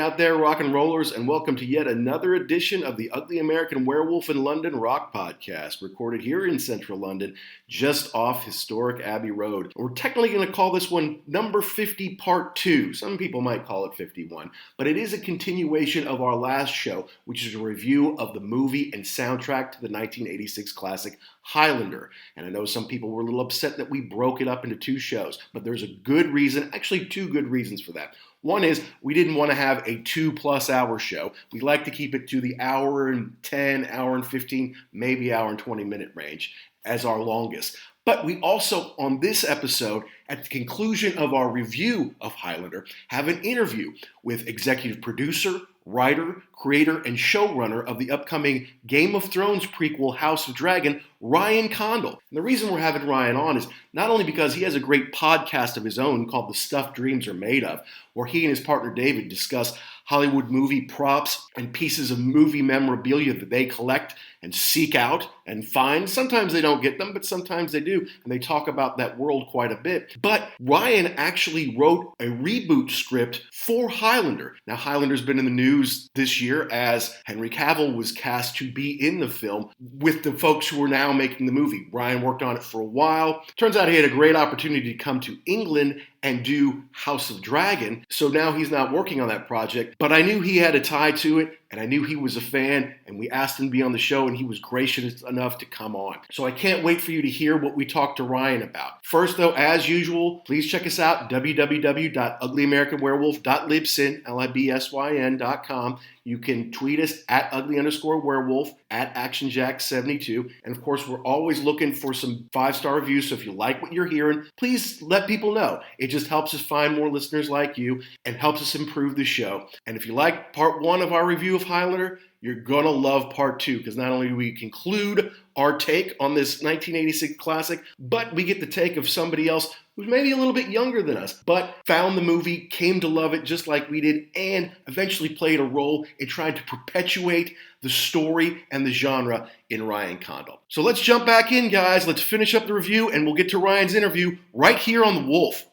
out there, rock and rollers, and welcome to yet another edition of the Ugly American Werewolf in London rock podcast, recorded here in central London, just off historic Abbey Road. We're technically going to call this one number 50 part 2. Some people might call it 51, but it is a continuation of our last show, which is a review of the movie and soundtrack to the 1986 classic Highlander. And I know some people were a little upset that we broke it up into 2 shows, but there's a good reason, actually 2 good reasons for that. One is we didn't want to have a 2+ hour show. We like to keep it to the hour and 10, hour and 15, maybe hour and 20 minute range as our longest. But we also, on this episode, at the conclusion of our review of Highlander, have an interview with executive producer, writer, creator, and showrunner of the upcoming Game of Thrones prequel House of Dragon, Ryan Condal. And the reason we're having Ryan on is not only because he has a great podcast of his own called The Stuff Dreams Are Made Of, where he and his partner David discuss Hollywood movie props and pieces of movie memorabilia that they collect and seek out and find. Sometimes they don't get them, but sometimes they do. And they talk about that world quite a bit. But Ryan actually wrote a reboot script for Highlander. Now, Highlander's been in the news this year as Henry Cavill was cast to be in the film with the folks who are now making the movie. Ryan worked on it for a while. Turns out he had a great opportunity to come to England and do House of Dragon. So now he's not working on that project. But I knew he had a tie to it, and I knew he was a fan, and we asked him to be on the show, and he was gracious enough to come on. So I can't wait for you to hear what we talked to Ryan about. First, though, as usual, please check us out, www.uglyamericanwerewolf.libsyn.com. You can tweet us at ugly_werewolf, at actionjack72. And of course, we're always looking for some 5-star reviews. So if you like what you're hearing, please let people know. It just helps us find more listeners like you and helps us improve the show. And if you like part 1 of our review of Highlander, you're going to love part 2, because not only do we conclude our take on this 1986 classic, but we get the take of somebody else who's maybe a little bit younger than us, but found the movie, came to love it just like we did, and eventually played a role in trying to perpetuate the story and the genre in Ryan Condal. So let's jump back in, guys. Let's finish up the review, and we'll get to Ryan's interview right here on The Wolf.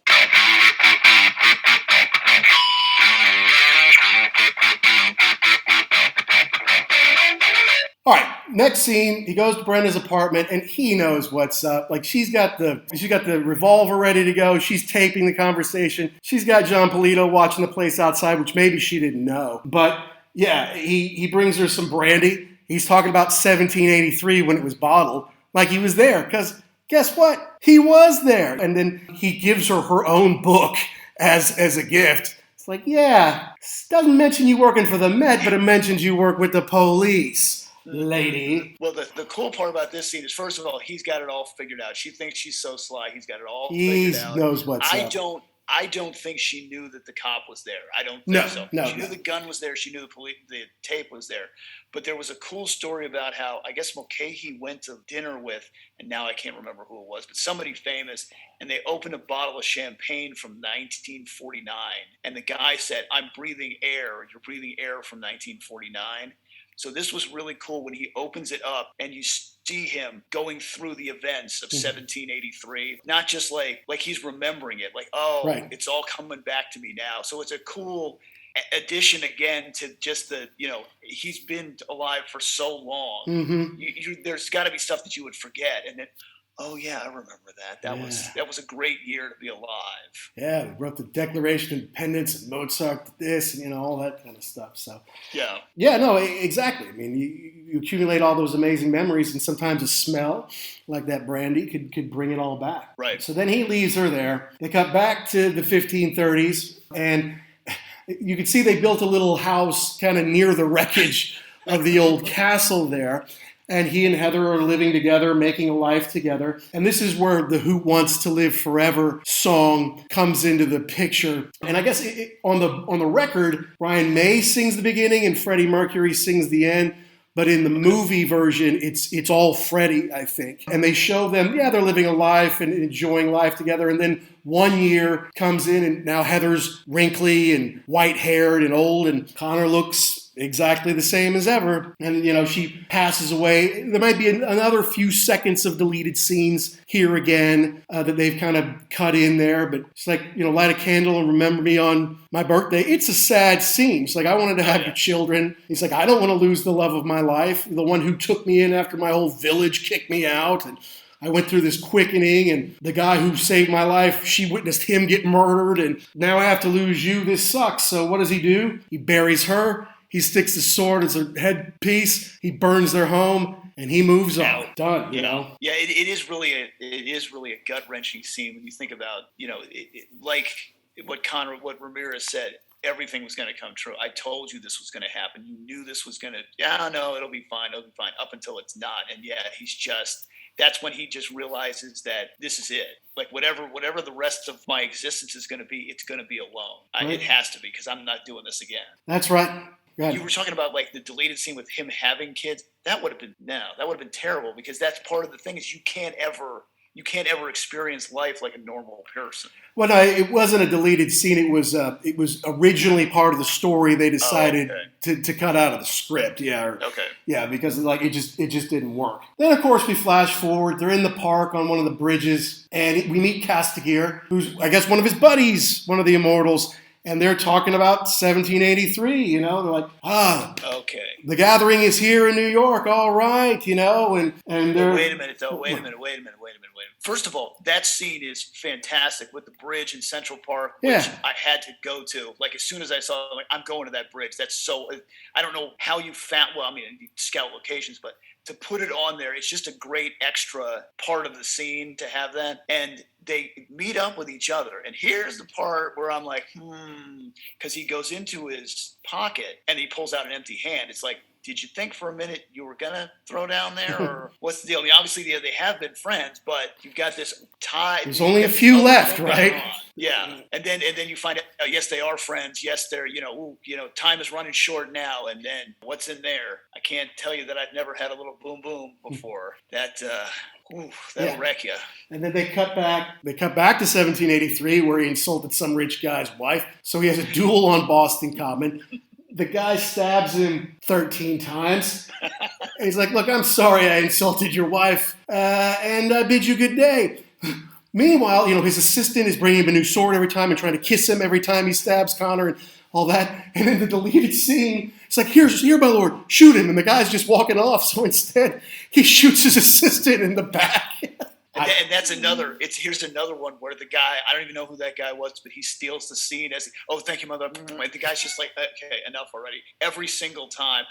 All right, next scene, he goes to Brenda's apartment, and he knows what's up. Like, she's got the revolver ready to go. She's taping the conversation. She's got John Polito watching the place outside, which maybe she didn't know. But, yeah, he brings her some brandy. He's talking about 1783 when it was bottled, like he was there, because guess what? He was there. And then he gives her her own book as a gift. It's like, yeah, doesn't mention you working for the Met, but it mentions you work with the police. Lady. Well, the cool part about this scene is, first of all, he's got it all figured out. She thinks she's so sly. He's got it all figured out. He knows what's up. I don't think she knew that the cop was there. I don't think so. She knew the gun was there. She knew the tape was there. But there was a cool story about how, I guess, Mulcahy went to dinner with, and now I can't remember who it was, but somebody famous, and they opened a bottle of champagne from 1949. And the guy said, "I'm breathing air. You're breathing air from 1949. So this was really cool when he opens it up and you see him going through the events of 1783, not just like he's remembering it, like, right. It's all coming back to me now. So it's a cool addition again to just he's been alive for so long. Mm-hmm. There's got to be stuff that you would forget. And then, oh yeah, I remember that. That was a great year to be alive. Yeah, we wrote the Declaration of Independence and Mozart did this and all that kind of stuff. So yeah, no, exactly. I mean, you accumulate all those amazing memories, and sometimes a smell like that brandy could bring it all back. Right. So then he leaves her there. They cut back to the 1530s, and you can see they built a little house kind of near the wreckage of the old castle there. And he and Heather are living together, making a life together. And this is where the Who Wants to Live Forever song comes into the picture. And I guess on the record, Brian May sings the beginning and Freddie Mercury sings the end. But in the movie version, it's all Freddie, I think. And they show them, they're living a life and enjoying life together. And then 1 year comes in, and now Heather's wrinkly and white-haired and old, and Connor looks exactly the same as ever. And, she passes away. There might be another few seconds of deleted scenes here again that they've kind of cut in there. But it's like, light a candle and remember me on my birthday. It's a sad scene. It's like, I wanted to have your children. He's like, I don't want to lose the love of my life, the one who took me in after my whole village kicked me out. And I went through this quickening, and the guy who saved my life, she witnessed him get murdered, and now I have to lose you. This sucks. So what does he do? He buries her. He sticks the sword as a headpiece. He burns their home, and he moves on. Done. Yeah, it is really a gut-wrenching scene when you think about, like what Ramirez said. Everything was going to come true. I told you this was going to happen. You knew this was going to. Yeah, no, it'll be fine. Up until it's not, and that's when he just realizes that this is it. Like whatever the rest of my existence is going to be, it's going to be alone. Right. It has to be, because I'm not doing this again. That's right. You were talking about like the deleted scene with him having kids. That would have been terrible, because that's part of the thing is you can't ever experience life like a normal person. Well, no, it wasn't a deleted scene. It was originally part of the story. They decided to cut out of the script. Yeah. Yeah, because it just didn't work. Then of course we flash forward. They're in the park on one of the bridges, and we meet Castigier, who's I guess one of his buddies, one of the immortals. And they're talking about 1783, they're like, the gathering is here in New York, all right, and they're... Wait a minute. First of all, that scene is fantastic with the bridge in Central Park, which I had to go to. Like, as soon as I saw it, I'm going to that bridge. That's so... I don't know how you found... Well, I mean, you scout locations, but to put it on there, it's just a great extra part of the scene to have that. And they meet up with each other. And here's the part where I'm like, because he goes into his pocket and he pulls out an empty hand. It's like, did you think for a minute you were going to throw down there? Or what's the deal? I mean, obviously they have been friends, but you've got this tie. There's only a few left, right? Yeah. And then you find out, yes, they are friends. Yes, they're, time is running short now. And then what's in there? I can't tell you that I've never had a little boom boom before. That'll wreck you. And then they cut back to 1783, where he insulted some rich guy's wife. So he has a duel on Boston Common. The guy stabs him 13 times. And he's like, look, I'm sorry I insulted your wife, and I bid you good day. Meanwhile, his assistant is bringing him a new sword every time and trying to kiss him every time he stabs Connor and all that. And in the deleted scene, it's like, here, my lord, shoot him. And the guy's just walking off. So instead, he shoots his assistant in the back. And that's another. Here's another one where the guy, I don't even know who that guy was, but he steals the scene as, thank you, mother. And the guy's just like, okay, enough already. Every single time.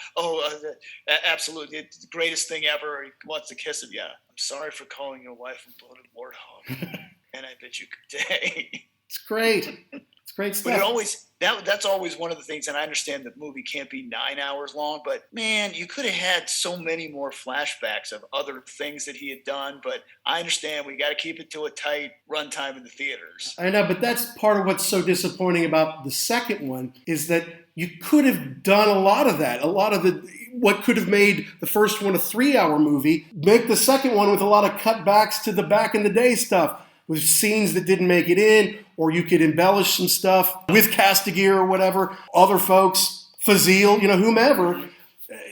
Absolutely, it's the greatest thing ever. He wants to kiss him. Yeah, I'm sorry for calling your wife a bloated warthog, and I bid you good day. It's great. It's great stuff. But that's always one of the things, and I understand the movie can't be 9 hours long, but man, you could have had so many more flashbacks of other things that he had done, but I understand we got to keep it to a tight runtime in the theaters. I know, but that's part of what's so disappointing about the second one, is that you could have done a lot of that. A lot of what could have made the first one a 3-hour movie, make the second one with a lot of cutbacks to the back in the day stuff, with scenes that didn't make it in, or you could embellish some stuff with Castigier or whatever, other folks, Fazil, whomever,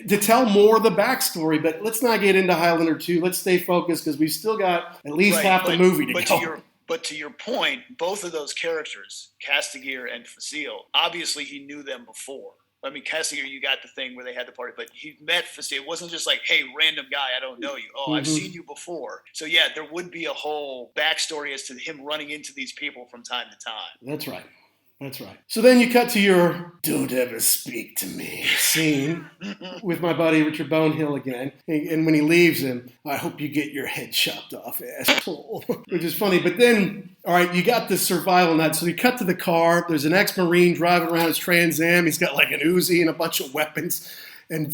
to tell more of the backstory. But let's not get into Highlander 2. Let's stay focused, because we've still got at least half the movie to go. But to your point, both of those characters, Castigier and Fazil, obviously he knew them before. I mean, Castigier, you got the thing where they had the party, but he met Fazil. It wasn't just like, hey, random guy, I don't know you. I've seen you before. So, yeah, there would be a whole backstory as to him running into these people from time to time. That's right. So then you cut to your "don't ever speak to me" scene with my buddy Richard Bonehill again. And when he leaves him, I hope you get your head chopped off, asshole. Which is funny. But then, all right, you got this survival nut. So you cut to the car. There's an ex-Marine driving around his Trans Am. He's got like an Uzi and a bunch of weapons. And,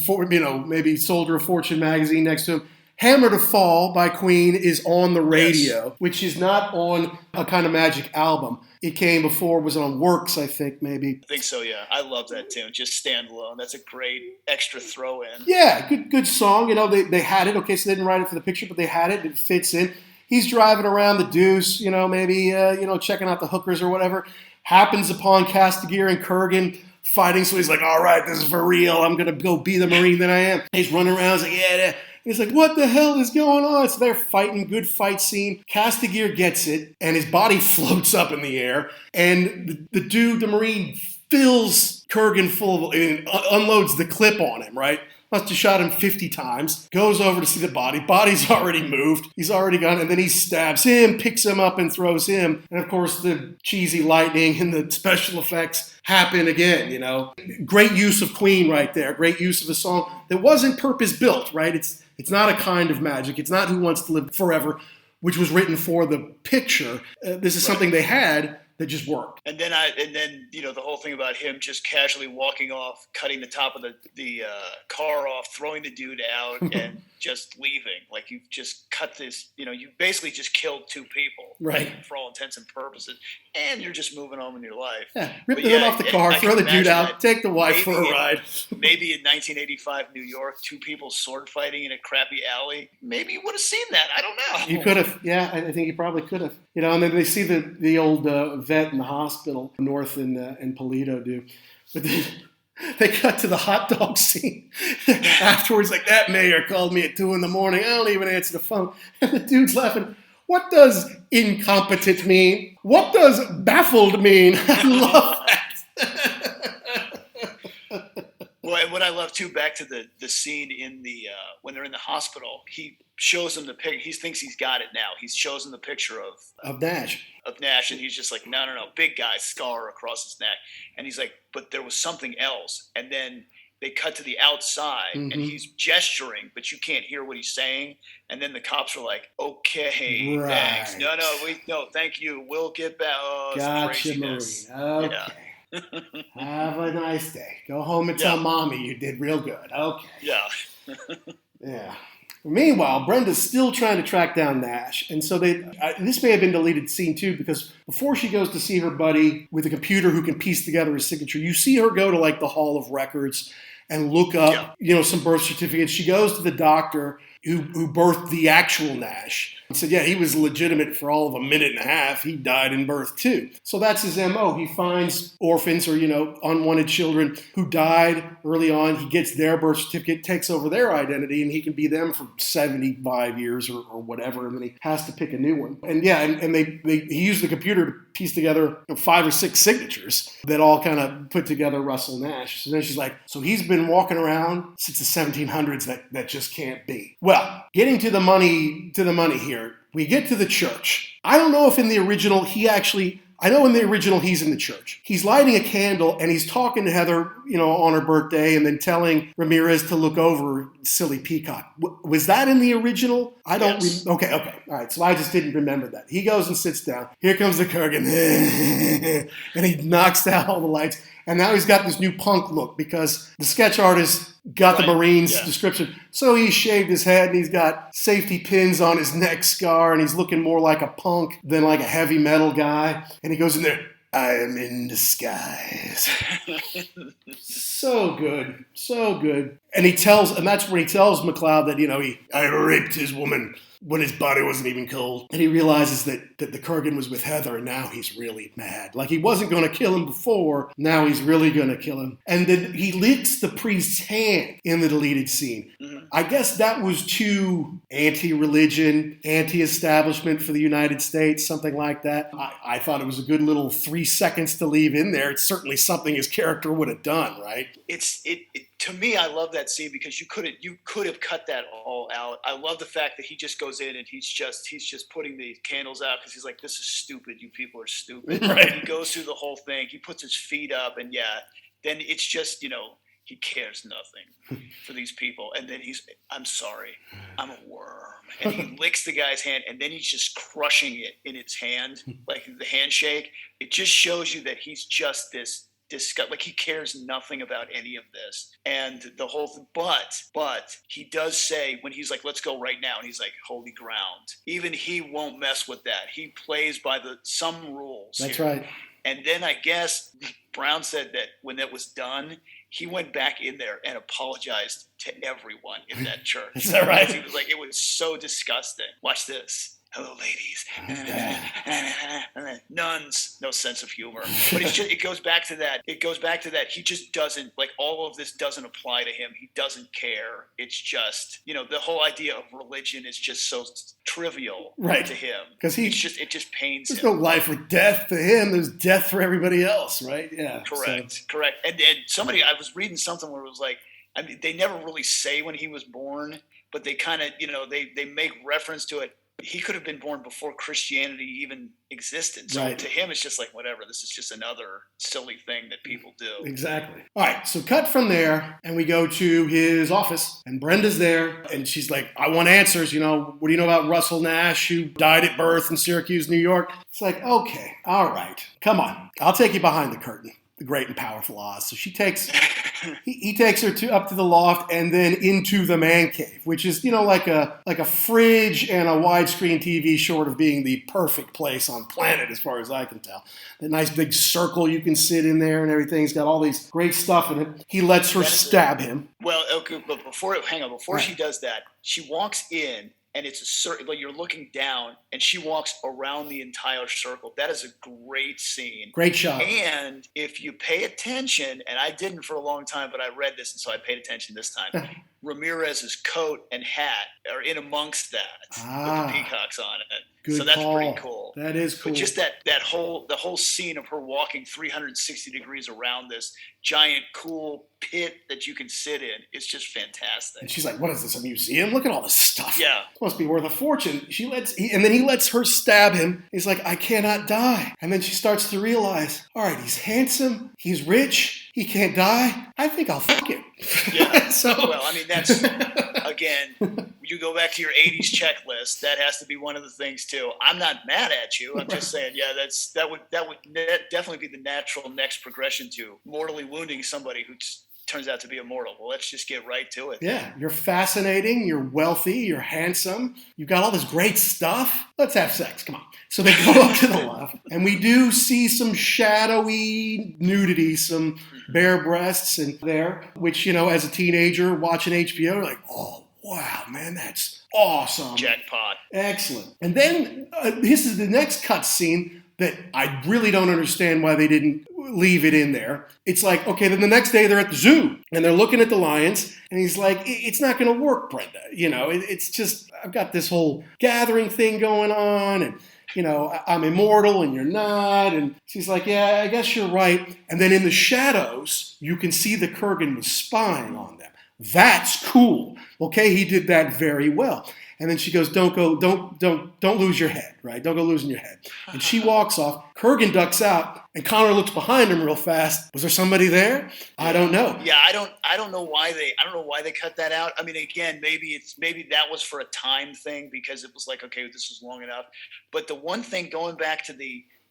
maybe Soldier of Fortune magazine next to him. Hammer to Fall by Queen is on the radio, which is not on a Kind of Magic album. It came before, was on Works, I think, maybe. I think so, yeah. I love that tune. Just standalone. That's a great extra throw-in. Yeah, good song. They had it. Okay, so they didn't write it for the picture, but they had it. It fits in. He's driving around the Deuce, maybe, checking out the hookers or whatever. Happens upon Castigier and Kurgan fighting. So he's like, all right, this is for real. I'm going to go be the Marine that I am. He's running around. He's like, yeah. He's like, what the hell is going on? So they're fighting, good fight scene. Castigier gets it, and his body floats up in the air. And the dude, the Marine, fills Kurgan full of, and unloads the clip on him, right? Must have shot him 50 times. Goes over to see the body. Body's already moved. He's already gone. And then he stabs him, picks him up, and throws him. And, of course, the cheesy lightning and the special effects happen again, you know. Great use of Queen right there. Great use of a song that wasn't purpose-built, right? It's not a kind of magic. It's not Who Wants to Live Forever, which was written for the picture. This is something they had that just worked. And then the whole thing about him just casually walking off, cutting the top of the car off, throwing the dude out, and just leaving. Like, you've just cut this. You basically just killed two people, right? For all intents and purposes, and you're just moving on in your life. Yeah, rip the hood off the car, throw the dude out, take the wife for a ride. Maybe in 1985 New York, two people sword fighting in a crappy alley. Maybe you would have seen that. I don't know. You could have. Yeah, I think you probably could have. And then they see the old vet in the hospital north in Polito do. But then they cut to the hot dog scene afterwards. Like, that mayor called me at 2 a.m. I don't even answer the phone. And the dude's laughing. What does incompetent mean? What does baffled mean? I love that. Well, and what I love too, back to the scene in the when they're in the hospital, he shows him the picture. He thinks he's got it now. He shows him the picture of Nash. Of Nash, and he's just like, no, big guy, scar across his neck, and he's like, but there was something else. And then they cut to the outside, and he's gesturing, but you can't hear what he's saying. And then the cops are like, okay, right. Thanks. No, thank you. We'll get back. Oh, gotcha, Marine. Okay. Yeah. Have a nice day. Go home and tell mommy you did real good. Okay. Yeah. Yeah. Meanwhile, Brenda's still trying to track down Nash. And so this may have been deleted scene too, because before she goes to see her buddy with a computer who can piece together his signature, you see her go to like the Hall of Records and look up, some birth certificates. She goes to the doctor who birthed the actual Nash and said, yeah, he was legitimate for all of a minute and a half. He died in birth too. So that's his MO. He finds orphans or, unwanted children who died early on. He gets their birth certificate, takes over their identity, and he can be them for 75 years or whatever. And then he has to pick a new one. And he used the computer to piece together 5 or 6 signatures that all kind of put together Russell Nash. So then she's like, so he's been walking around since the 1700s. That just can't be. Well, getting to the money here, we get to the church. I don't know if in the original I know in the original he's in the church. He's lighting a candle and he's talking to Heather, on her birthday, and then telling Ramirez to look over Silly Peacock. Was that in the original? I don't. Yes. Okay. All right. So I just didn't remember that. He goes and sits down. Here comes the Kurgan, and he knocks down all the lights. And now he's got this new punk look because the sketch artist got the Marine's description. So he shaved his head and he's got safety pins on his neck scar and he's looking more like a punk than like a heavy metal guy. And he goes in there, I am in disguise. So good. And that's when he tells McLeod that, I raped his woman when his body wasn't even cold. And he realizes that the Kurgan was with Heather, and now he's really mad. Like, he wasn't going to kill him before, now he's really going to kill him. And then he licks the priest's hand in the deleted scene. Mm-hmm. I guess that was too anti-religion, anti-establishment for the United States, something like that. I thought it was a good little 3 seconds to leave in there. It's certainly something his character would have done, right? To me, I love that scene because you could have cut that all out. I love the fact that he just goes in and he's just putting the candles out because he's like, this is stupid. You people are stupid. Right. He goes through the whole thing. He puts his feet up and then it's just, he cares nothing for these people. And then I'm sorry, I'm a worm. And he licks the guy's hand and then he's just crushing it in his hand, like the handshake. It just shows you that he's just this disgust, like he cares nothing about any of this. And the whole thing, but he does say when he's like, let's go right now, and he's like, holy ground, even he won't mess with that. He plays by some rules. That's right. And then I guess Brown said that when that was done, he went back in there and apologized to everyone in that church. Is that right? He was like, it was so disgusting. Watch this. hello, ladies. Nuns, no sense of humor. But it goes back to that. It goes back to that. He just doesn't, like, all of this doesn't apply to him. He doesn't care. It's just, the whole idea of religion is just so trivial to him. Because it just pains him. There's no life or death to him. There's death for everybody else, right? Yeah. Correct. And somebody, I was reading something where it was like, I mean, they never really say when he was born, but they kind of, they make reference to it. He could have been born before Christianity even existed. So to him, it's just like, whatever. This is just another silly thing that people do. Exactly. All right. So cut from there, and we go to his office, and Brenda's there, and she's like, I want answers. What do you know about Russell Nash, who died at birth in Syracuse, New York? It's like, okay, all right. Come on. I'll take you behind the curtain. The great and powerful Oz. So she takes, he takes her up to the loft and then into the man cave, which is, like a fridge and a widescreen TV, short of being the perfect place on planet, as far as I can tell. The nice big circle you can sit in there and everything. It's got all these great stuff in it. He lets her stab him. Well, okay, but before she does that, she walks in. And it's a circle, but you're looking down, and she walks around the entire circle. That is a great scene. Great shot. And if you pay attention, and I didn't for a long time, but I read this, and so I paid attention this time. Ramirez's coat and hat are in amongst that with the peacocks on it. Good so that's call. Pretty cool. That is cool. But just the whole scene of her walking 360 degrees around this giant cool pit that you can sit in is just fantastic. And she's like, "What is this, a museum? Look at all this stuff. Yeah, it must be worth a fortune." And then he lets her stab him. He's like, "I cannot die." And then she starts to realize, all right, he's handsome, he's rich, he can't die. I think I'll fuck him. Yeah. Well, I mean, that's, again, you go back to your 80s checklist. That has to be one of the things too. I'm not mad at you. I'm just saying, that would definitely be the natural next progression to mortally wounding somebody who turns out to be immortal. Well, let's just get right to it. Yeah, you're fascinating, you're wealthy, you're handsome, you've got all this great stuff. Let's have sex, come on. So they go up to the left, and we do see some shadowy nudity, some bare breasts in there, which, as a teenager watching HBO, you're like, oh, wow, man, that's awesome. Jackpot. Excellent. And then this is the next cut scene that I really don't understand why they didn't leave it in there. It's like, okay, then the next day they're at the zoo and they're looking at the lions, and he's like, it's not going to work, Brenda. It's just, I've got this whole gathering thing going on, and I'm immortal and you're not. And she's like, yeah, I guess you're right. And then in the shadows, you can see the Kurgan was spying on them. That's cool. Okay, he did that very well. And then she goes, don't lose your head, right? Don't go losing your head. And she walks off. Kurgan ducks out, and Connor looks behind him real fast. Was there somebody there? I don't know. Yeah, I don't know why they cut that out. I mean, again, maybe that was for a time thing, because it was like, okay, this is long enough. But the one thing, going back to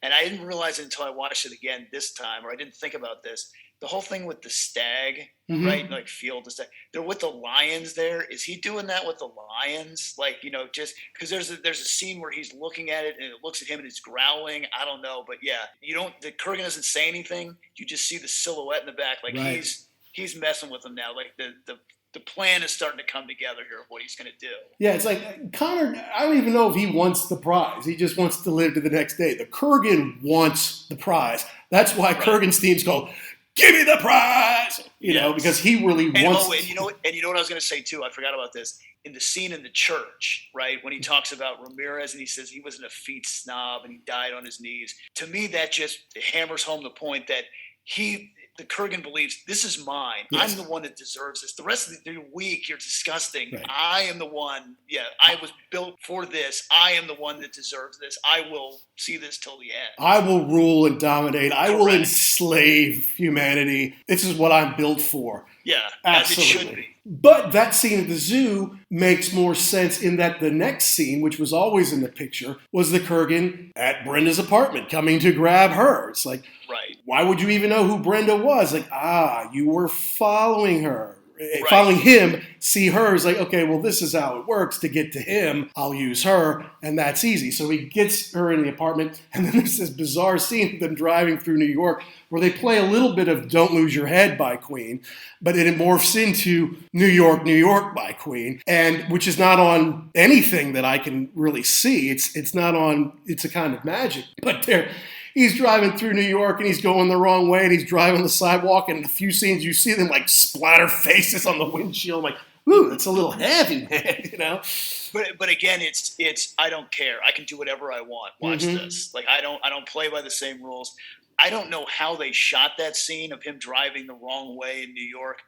and I didn't realize it until I watched it again this time, or I didn't think about this. The whole thing with the stag, right? Like Field the stag. They're with the lions there. Is he doing that with the lions? Like, just because there's a scene where he's looking at it and it looks at him and it's growling. I don't know, but yeah, the Kurgan doesn't say anything. You just see the silhouette in the back. Like he's messing with them now. Like the plan is starting to come together here of what he's going to do. Yeah, it's like Connor, I don't even know if he wants the prize. He just wants to live to the next day. The Kurgan wants the prize. That's why Kurgan's themes go, give me the prize, because he really wants. And you know what I was going to say too. I forgot about this. In the scene in the church, right, when he talks about Ramirez and he says he was an effete snob and he died on his knees. To me, that just hammers home the point that the Kurgan believes, this is mine. Yes. I'm the one that deserves this. The rest of you're weak. You're disgusting. Right. I am the one. Yeah, I was built for this. I am the one that deserves this. I will see this till the end. I will rule and dominate. I will enslave humanity. This is what I'm built for. Yeah, absolutely. As it should be. But that scene at the zoo makes more sense in that the next scene, which was always in the picture, was the Kurgan at Brenda's apartment coming to grab her. It's like, right. Why would you even know who Brenda was? Like, you were following her. following him, see her is like, okay, well, this is how it works. To get to him, I'll use her, and that's easy. So he gets her in the apartment, and then there's this bizarre scene of them driving through New York where they play a little bit of Don't Lose Your Head by Queen, but it morphs into New York, New York by Queen, and which is not on anything that I can really see. It's not on It's a Kind of Magic, but he's driving through New York and he's going the wrong way and he's driving the sidewalk, and in a few scenes you see them like splatter faces on the windshield. I'm like, ooh, that's a little heavy, man, you know? But again, it's I don't care. I can do whatever I want. Watch this. Like I don't play by the same rules. I don't know how they shot that scene of him driving the wrong way in New York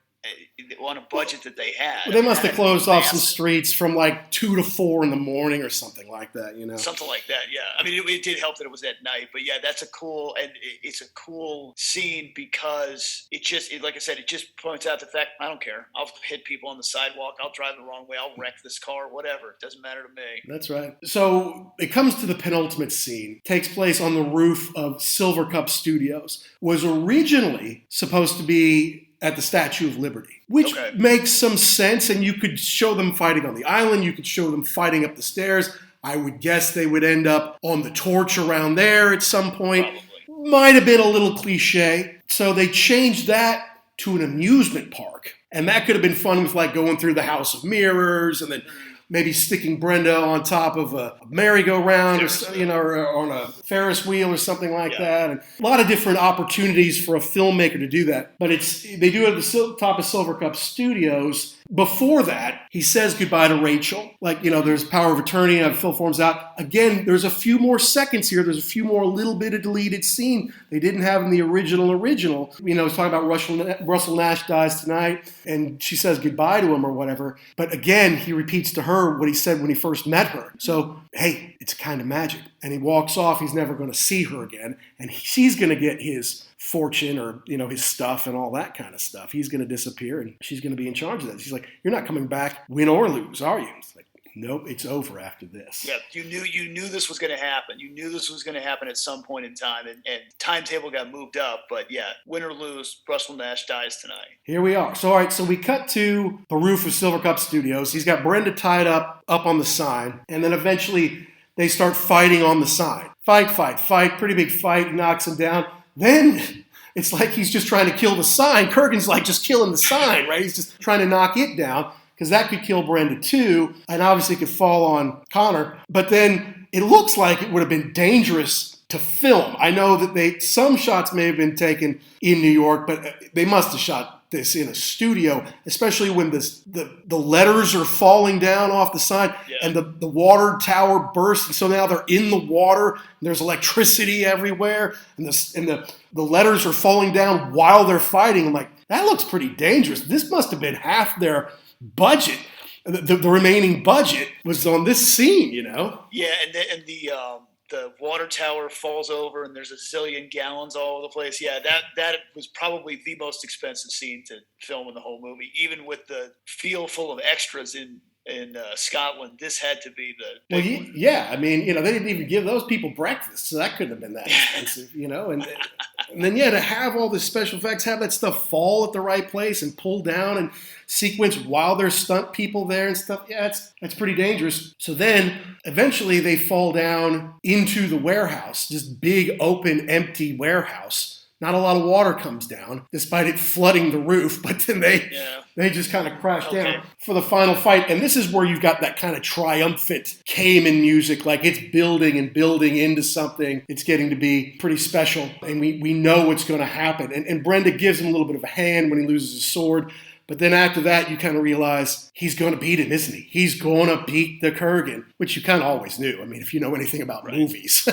on a budget that they had. Well, they must have closed off some streets from like 2 to 4 in the morning or something like that, you know? Something like that, yeah. I mean, it did help that it was at night, but yeah, it's a cool scene because like I said, it just points out the fact, I don't care. I'll hit people on the sidewalk. I'll drive the wrong way. I'll wreck this car, whatever. It doesn't matter to me. That's right. So it comes to the penultimate scene. Takes place on the roof of Silvercup Studios. Was originally supposed to be at the Statue of Liberty, which makes some sense, and you could show them fighting on the island, you could show them fighting up the stairs. I would guess they would end up on the torch around there at some point. Probably. Might have been a little cliche. So they changed that to an amusement park, and that could have been fun with like going through the House of Mirrors and then maybe sticking Brenda on top of a merry-go-round or on a Ferris wheel or something like that. And a lot of different opportunities for a filmmaker to do that. But they do it at the top of Silvercup Studios. Before that, he says goodbye to Rachel. Like, there's power of attorney and Phil forms out. Again, there's a few more seconds here. There's a few more little bit of deleted scene they didn't have in the original. It's talking about Russell Nash dies tonight, and she says goodbye to him or whatever. But again, he repeats to her what he said when he first met her. So, hey, it's a kind of magic. And he walks off. He's never going to see her again. And she's going to get his fortune or, his stuff and all that kind of stuff. He's going to disappear and she's going to be in charge of that. She's like, you're not coming back, win or lose, are you? It's like, nope, it's over after this. Yeah, you knew this was going to happen. You knew this was going to happen at some point in time, and timetable got moved up. But yeah, win or lose, Russell Nash dies tonight. Here we are. So, all right, so we cut to the roof of Silvercup Studios. He's got Brenda tied up on the sign, and then eventually they start fighting on the sign. Fight, pretty big fight. He knocks him down. Then it's like he's just trying to kill the sign. Kurgan's like just killing the sign, right? He's just trying to knock it down because that could kill Brenda too, and obviously could fall on Connor. But then it looks like it would have been dangerous to film. I know that some shots may have been taken in New York, but they must have shot this in a studio, especially when the letters are falling down off the sign and the water tower bursts, and so now they're in the water and there's electricity everywhere, and the letters are falling down while they're fighting. I'm like, that looks pretty dangerous. This must have been half their budget. The remaining budget was on this scene, Yeah, and the water tower falls over and there's a zillion gallons all over the place. Yeah, that was probably the most expensive scene to film in the whole movie. Even with the feel full of extras in Scotland, this had to be the big one. Yeah, I mean, they didn't even give those people breakfast, so that couldn't have been that expensive, and then to have all the special effects, have that stuff fall at the right place and pull down and sequence while there's stunt people there and stuff. Yeah, that's pretty dangerous. So then eventually they fall down into the warehouse, this big open empty warehouse. Not a lot of water comes down, despite it flooding the roof, but then they just kind of crash down for the final fight. And this is where you've got that kind of triumphant Cayman music, like it's building and building into something. It's getting to be pretty special, and we know what's going to happen. And Brenda gives him a little bit of a hand when he loses his sword. But then after that, you kind of realize he's going to beat him, isn't he? He's going to beat the Kurgan, which you kind of always knew. I mean, if you know anything about movies,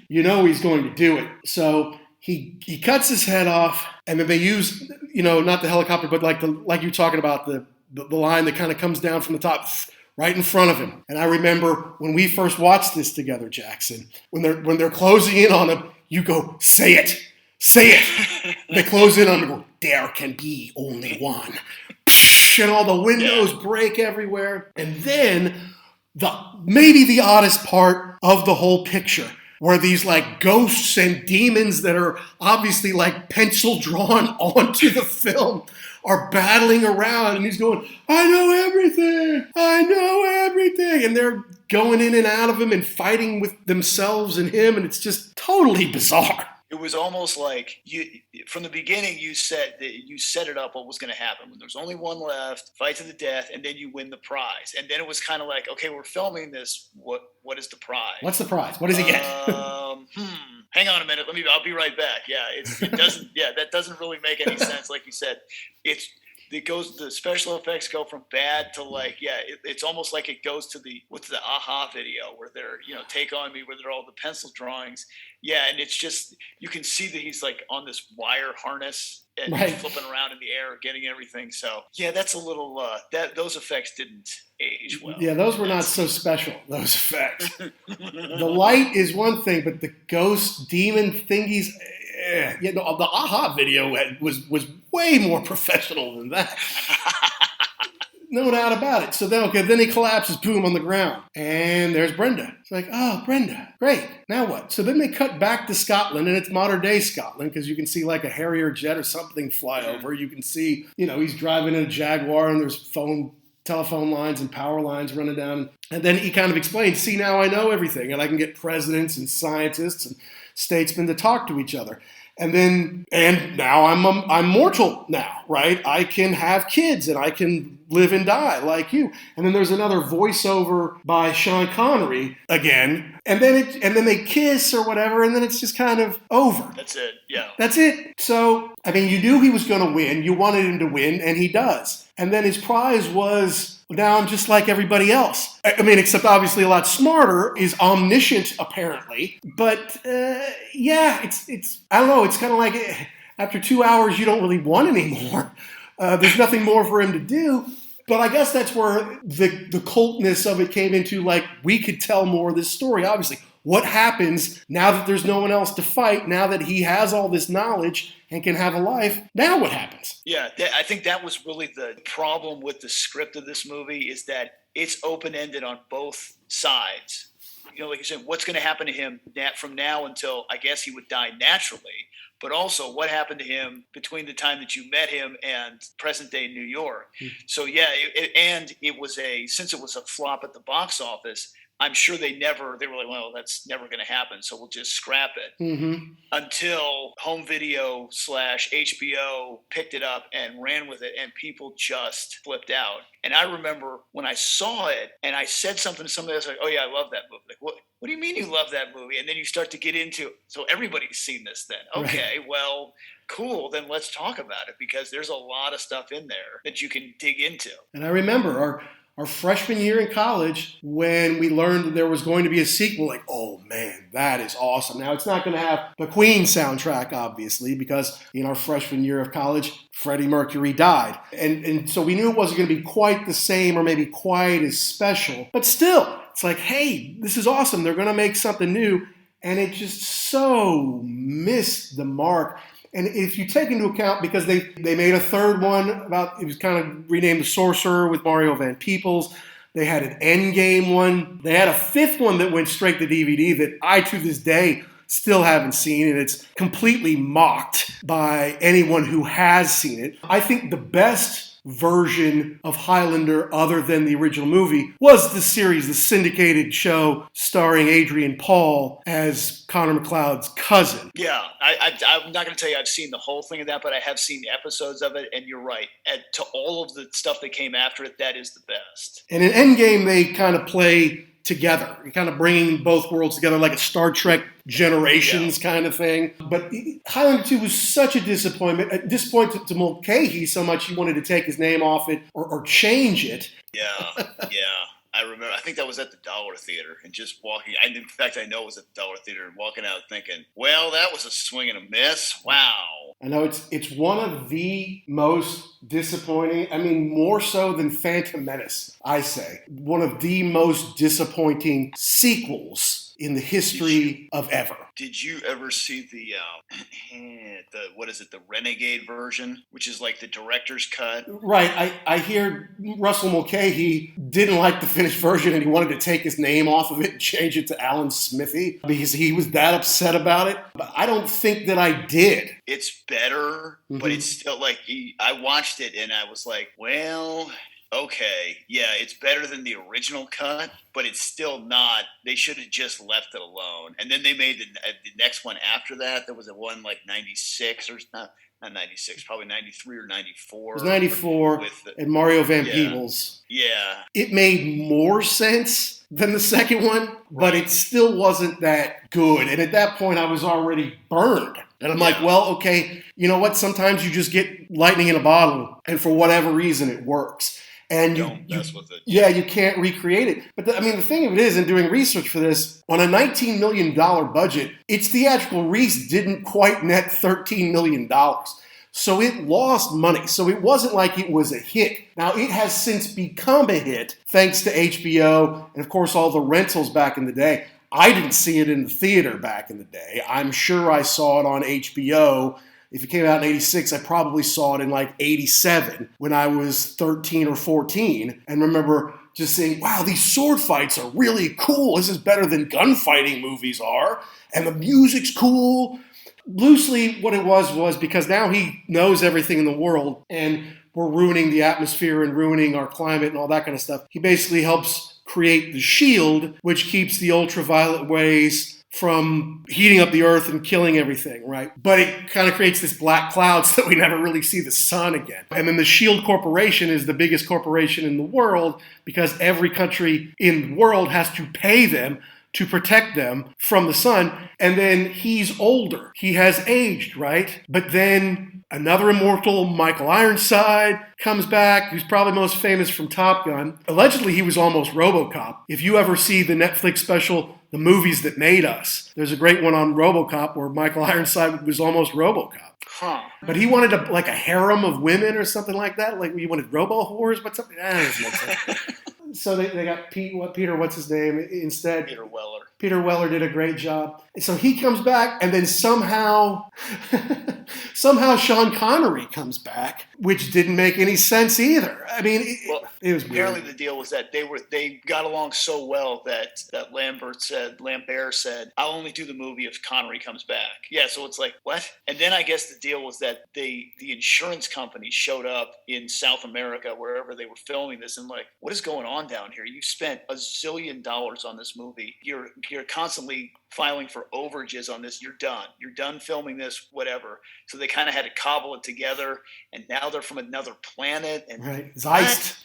you know he's going to do it. So he cuts his head off, and then they use, not the helicopter, but like you're talking about, the line that kind of comes down from the top right in front of him. And I remember when we first watched this together, Jackson, when they're closing in on him, you go, say it. They close in on him and go, there can be only one. And all the windows break everywhere. And then maybe the oddest part of the whole picture, where these like ghosts and demons that are obviously like pencil drawn onto the film are battling around, and he's going, I know everything, and they're going in and out of him and fighting with themselves and him, and it's just totally bizarre. It was almost like from the beginning you set it up what was going to happen. When there's only one left, fight to the death, and then you win the prize. And then it was kind of like, okay, we're filming this. What is the prize? What's the prize? What does he get? Hang on a minute. I'll be right back. Yeah, it doesn't. Yeah, that doesn't really make any sense. Like you said, the special effects go from bad to it's almost like it goes to the Aha video where they're, Take On Me, where they're all the pencil drawings. Yeah, and it's just, you can see that he's like on this wire harness and right. He's flipping around in the air, getting everything. So yeah, that's a little those effects didn't age well. Yeah, those were not so special. Those effects. The light is one thing, but the ghost demon thingies. The Aha video was way more professional than that. No doubt about it. So then he collapses, boom, on the ground. And there's Brenda. It's like, oh, Brenda, great. Now what? So then they cut back to Scotland, and it's modern day Scotland, because you can see like a Harrier jet or something fly over. You can see, he's driving in a Jaguar, and there's telephone lines and power lines running down. And then he kind of explains, see, now I know everything, and I can get presidents and scientists and statesmen to talk to each other. And now I'm mortal now, right? I can have kids and I can live and die like you. And then there's another voiceover by Sean Connery again, and then they kiss or whatever, and then it's just kind of over. That's it. Yeah. That's it. So, you knew he was going to win. You wanted him to win, and he does. And then his prize was, now I'm just like everybody else. Except obviously a lot smarter, is omniscient apparently. But it's I don't know. It's kind of like after 2 hours, you don't really want anymore. There's nothing more for him to do. But I guess that's where the cultness of it came into, like, we could tell more of this story, obviously. What happens now that there's no one else to fight, now that he has all this knowledge and can have a life? Now what happens? Yeah, I think that was really the problem with the script of this movie, is that it's open-ended on both sides. Like you said, what's going to happen to him from now until, I guess, he would die naturally, but also what happened to him between the time that you met him and present-day New York. So yeah, since it was a flop at the box office, I'm sure they were like, well, that's never going to happen, so we'll just scrap it. Mm-hmm. Until home video / HBO picked it up and ran with it, and people just flipped out. And I remember when I saw it, and I said something to somebody else, like, oh yeah, I love that movie. Like, what do you mean you love that movie? And then you start to get into, so everybody's seen this then. Okay, right. Well, cool, then let's talk about it, because there's a lot of stuff in there that you can dig into. And I remember our freshman year in college, when we learned that there was going to be a sequel, like, oh man, that is awesome. Now, it's not going to have the Queen soundtrack, obviously, because in our freshman year of college, Freddie Mercury died. And so we knew it wasn't going to be quite the same, or maybe quite as special. But still, it's like, hey, this is awesome. They're going to make something new. And it just so missed the mark. And if you take into account, because they made a third one it was kind of renamed The Sorcerer with Mario Van Peebles. They had an Endgame one. They had a fifth one that went straight to DVD that I, to this day, still haven't seen. And it's completely mocked by anyone who has seen it. I think the best version of Highlander, other than the original movie, was the series, the syndicated show starring Adrian Paul as Connor McLeod's cousin. Yeah, I'm not going to tell you I've seen the whole thing of that, but I have seen episodes of it, and you're right. And to all of the stuff that came after it, that is the best. And in Endgame, they kind of play together. You're kind of bringing both worlds together, like a Star Trek Generations kind of thing. But Highlander 2 was such a disappointment. A disappointment to Mulcahy so much he wanted to take his name off it or change it. Yeah. I remember, I think that was at the Dollar Theater, and just walking, in fact, I know it was at the Dollar Theater, and walking out thinking, well, that was a swing and a miss. Wow. I know it's one of the most disappointing, more so than Phantom Menace, I say. One of the most disappointing sequels in the history of ever. Did you ever see the what is it, the Renegade version, which is like the director's cut? Right. I hear Russell Mulcahy didn't like the finished version and he wanted to take his name off of it and change it to Alan Smithy because he was that upset about it. But I don't think that I did. It's better, but it's still like I watched it and I was like, well, okay, yeah, it's better than the original cut, but it's still not. They should have just left it alone. And then they made the next one after that. There was a one like 96 or not 96, probably 93 or 94. It was 94 and Mario Van Peebles. Yeah. It made more sense than the second one, but it still wasn't that good. And at that point, I was already burned. And I'm like, well, okay, you know what? Sometimes you just get lightning in a bottle, and for whatever reason, it works. And don't mess with it. Yeah, you can't recreate it. But the thing of it is, in doing research for this, on a $19 million budget, its theatrical release didn't quite net $13 million. So it lost money. So it wasn't like it was a hit. Now, it has since become a hit, thanks to HBO and, of course, all the rentals back in the day. I didn't see it in the theater back in the day. I'm sure I saw it on HBO. If it came out in 86, I probably saw it in like 87 when I was 13 or 14 and remember just saying, wow, these sword fights are really cool. This is better than gunfighting movies are. And the music's cool. Loosely, what it was because now he knows everything in the world and we're ruining the atmosphere and ruining our climate and all that kind of stuff. He basically helps create the shield, which keeps the ultraviolet rays from heating up the earth and killing everything, right? But it kind of creates this black cloud so that we never really see the sun again. And then the SHIELD Corporation is the biggest corporation in the world because every country in the world has to pay them to protect them from the sun. And then he's older. He has aged, right? But then another immortal, Michael Ironside, comes back, who's probably most famous from Top Gun. Allegedly, he was almost RoboCop. If you ever see the Netflix special, The Movies That Made Us, there's a great one on RoboCop where Michael Ironside was almost RoboCop. Huh. But he wanted a harem of women or something like that. Like he wanted robo-whores, what's up? So they got Peter, what's his name, instead? Peter Weller. Peter Weller did a great job. So he comes back, and then somehow Sean Connery comes back, which didn't make any sense either. I mean, it was weird. Apparently the deal was that they got along so well that Lambert said, I'll only do the movie if Connery comes back. Yeah, so it's like, what? And then I guess the deal was that the insurance company showed up in South America, wherever they were filming this, and like, what is going on down here? You spent $1 zillion on this movie. You're constantly filing for overages on this. You're done filming this, whatever. So they kind of had to cobble it together, and now they're from another planet. And right, Zeist.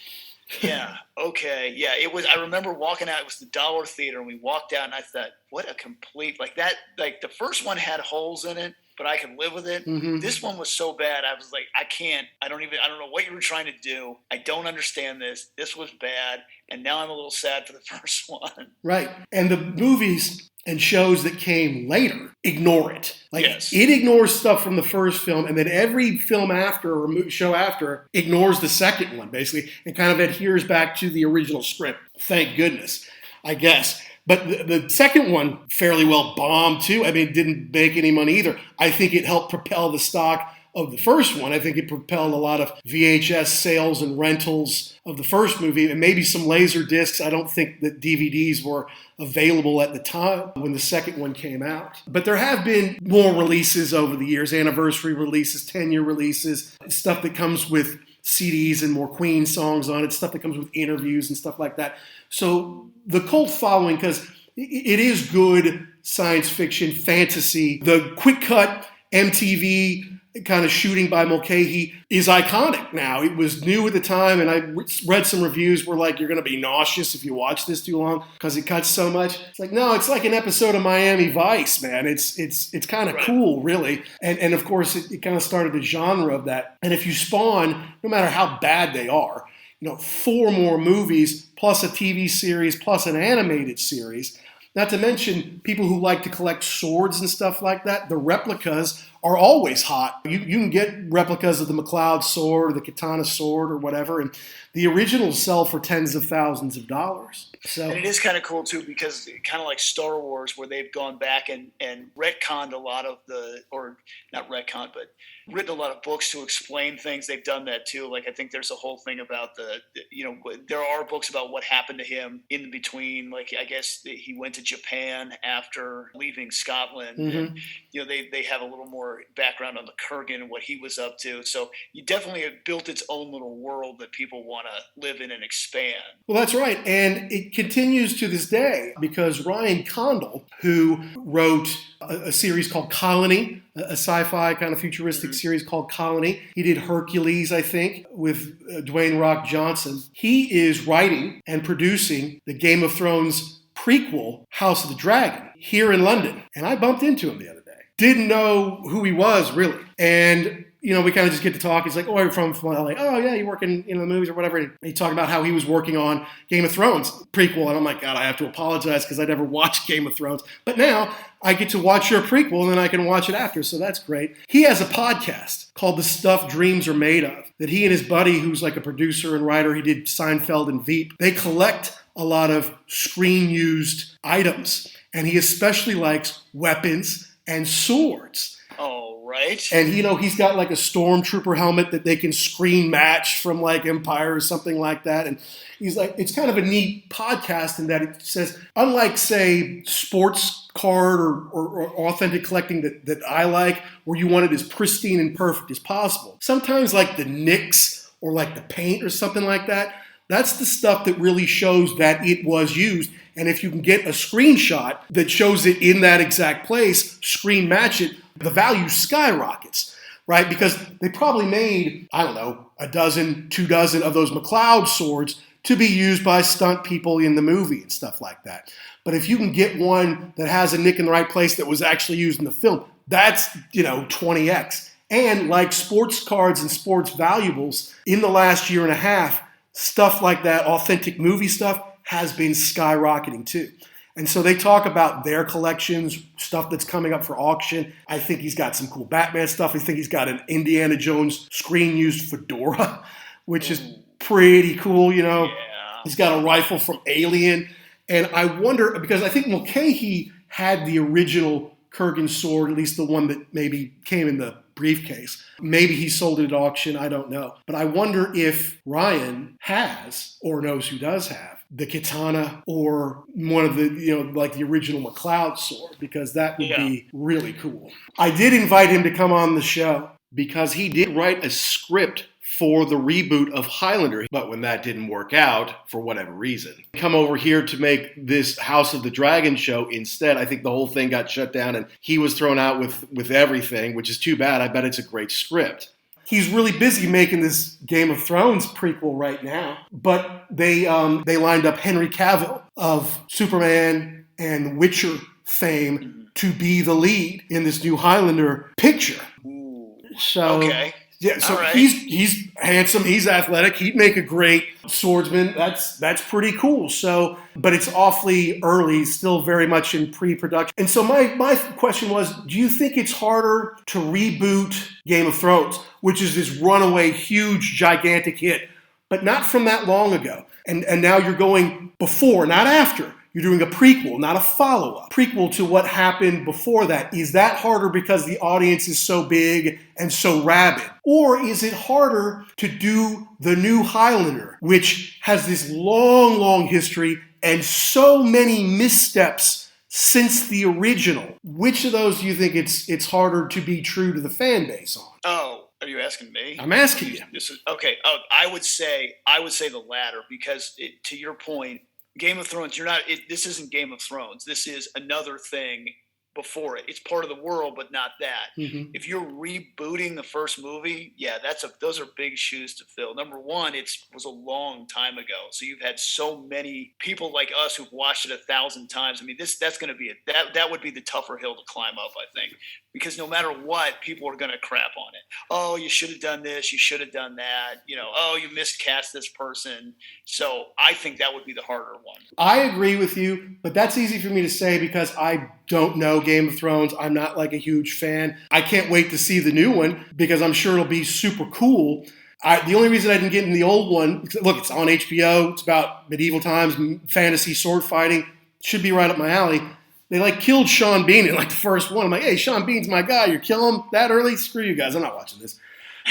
Yeah. Okay. Yeah. It was. I remember walking out. It was the Dollar Theater, and we walked out, and I thought, what a complete that. Like the first one had holes in it, but I could live with it. Mm-hmm. This one was so bad. I was like, I can't. I don't know what you were trying to do. I don't understand this. This was bad, and now I'm a little sad for the first one. Right. And the movies and shows that came later ignore it. Like yes. It ignores stuff from the first film, and then every film after or show after ignores the second one, basically, and kind of adheres back to the original script. Thank goodness, I guess. But the second one fairly well bombed too. I mean, didn't make any money either. I think it helped propel the stock of the first one. I think it propelled a lot of VHS sales and rentals of the first movie, and maybe some laser discs. I don't think that DVDs were available at the time when the second one came out. But there have been more releases over the years, anniversary releases, 10-year releases, stuff that comes with CDs and more Queen songs on it, stuff that comes with interviews and stuff like that. So the cult following, because it is good science fiction, fantasy, the quick cut MTV kind of shooting by Mulcahy is iconic now. It was new at the time, and I read some reviews were like, you're going to be nauseous if you watch this too long because it cuts so much. It's like, no, it's like an episode of Miami Vice, man. It's kind of cool, really. And of course, it kind of started the genre of that. And if you spawn, no matter how bad they are, 4 more movies, plus a TV series, plus an animated series, not to mention people who like to collect swords and stuff like that, the replicas are always hot. You can get replicas of the McLeod sword or the katana sword or whatever, and the originals sell for tens of thousands of dollars. So, and it is kind of cool too, because kind of like Star Wars, where they've gone back and retconned a lot of or not retconned, but written a lot of books to explain things. They've done that too. Like, I think there's a whole thing about there are books about what happened to him in between. Like, I guess he went to Japan after leaving Scotland. And, they have a little more background on the Kurgan and what he was up to. So you definitely have built its own little world that people want to live in and expand. Well, that's right. And it continues to this day, because Ryan Condal, who wrote a series called Colony, a sci-fi kind of futuristic series called Colony. He did Hercules, I think, with Dwayne Rock Johnson. He is writing and producing the Game of Thrones prequel, House of the Dragon, here in London. And I bumped into him the other day. Didn't know who he was, really. And we kind of just get to talk. He's like, "Oh, I'm from LA. Oh, yeah, you work in the movies or whatever." And he talked about how he was working on Game of Thrones prequel. And I'm like, God, I have to apologize because I never watched Game of Thrones. But now I get to watch your prequel and then I can watch it after. So that's great. He has a podcast called The Stuff Dreams Are Made Of that he and his buddy, who's like a producer and writer, he did Seinfeld and Veep. They collect a lot of screen-used items. And he especially likes weapons and swords. Oh, right. And, he's got like a stormtrooper helmet that they can screen match from like Empire or something like that. And he's like, it's kind of a neat podcast in that it says, unlike, say, sports card or authentic collecting that I like, where you want it as pristine and perfect as possible. Sometimes like the nicks or like the paint or something like that, that's the stuff that really shows that it was used. And if you can get a screenshot that shows it in that exact place, screen match it, the value skyrockets, right? Because they probably made, I don't know, a dozen, 2 dozen of those McLeod swords to be used by stunt people in the movie and stuff like that. But if you can get one that has a nick in the right place that was actually used in the film, that's, 20x. And like sports cards and sports valuables, in the last year and a half, stuff like that, authentic movie stuff, has been skyrocketing too. And so they talk about their collections, stuff that's coming up for auction. I think he's got some cool Batman stuff. I think he's got an Indiana Jones screen-used fedora, which is pretty cool, Yeah. He's got a rifle from Alien. And I wonder, because I think Mulcahy had the original Kurgan sword, at least the one that maybe came in the briefcase. Maybe he sold it at auction, I don't know. But I wonder if Ryan has, or knows who does have, the katana or one of the, like the original McLeod sword, because that would be really cool. I did invite him to come on the show because he did write a script for the reboot of Highlander, but when that didn't work out, for whatever reason, come over here to make this House of the Dragon show instead. I think the whole thing got shut down and he was thrown out with everything, which is too bad. I bet it's a great script. He's really busy making this Game of Thrones prequel right now, but they lined up Henry Cavill of Superman and Witcher fame to be the lead in this new Highlander picture. So, okay. Yeah, so right. He's handsome, he's athletic, he'd make a great swordsman. That's pretty cool. So, but it's awfully early, still very much in pre-production. And so my question was, do you think it's harder to reboot Game of Thrones, which is this runaway, huge, gigantic hit, but not from that long ago? And now you're going before, not after. You're doing a prequel, not a follow-up. Prequel to what happened before that. Is that harder because the audience is so big and so rabid? Or is it harder to do the new Highlander, which has this long, long history and so many missteps since the original? Which of those do you think it's harder to be true to the fan base on? Oh, are you asking me? I'm asking you. This is okay. Oh, I would say the latter, because to your point, Game of Thrones, this isn't Game of Thrones. This is another thing before it. It's part of the world, but not that. Mm-hmm. If you're rebooting the first movie, those are big shoes to fill. Number one, it was a long time ago. So you've had so many people like us who've watched it 1,000 times. I mean, that's going to be that would be the tougher hill to climb up, I think. Because no matter what, people are going to crap on it. Oh, you should have done this. You should have done that. Oh, you miscast this person. So I think that would be the harder one. I agree with you, but that's easy for me to say because I don't know Game of Thrones. I'm not like a huge fan. I can't wait to see the new one because I'm sure it'll be super cool. The only reason I didn't get in the old one, look, it's on HBO. It's about medieval times, fantasy, sword fighting. Should be right up my alley. They killed Sean Bean in the first one. I'm like, hey, Sean Bean's my guy. You're killing him that early? Screw you guys. I'm not watching this.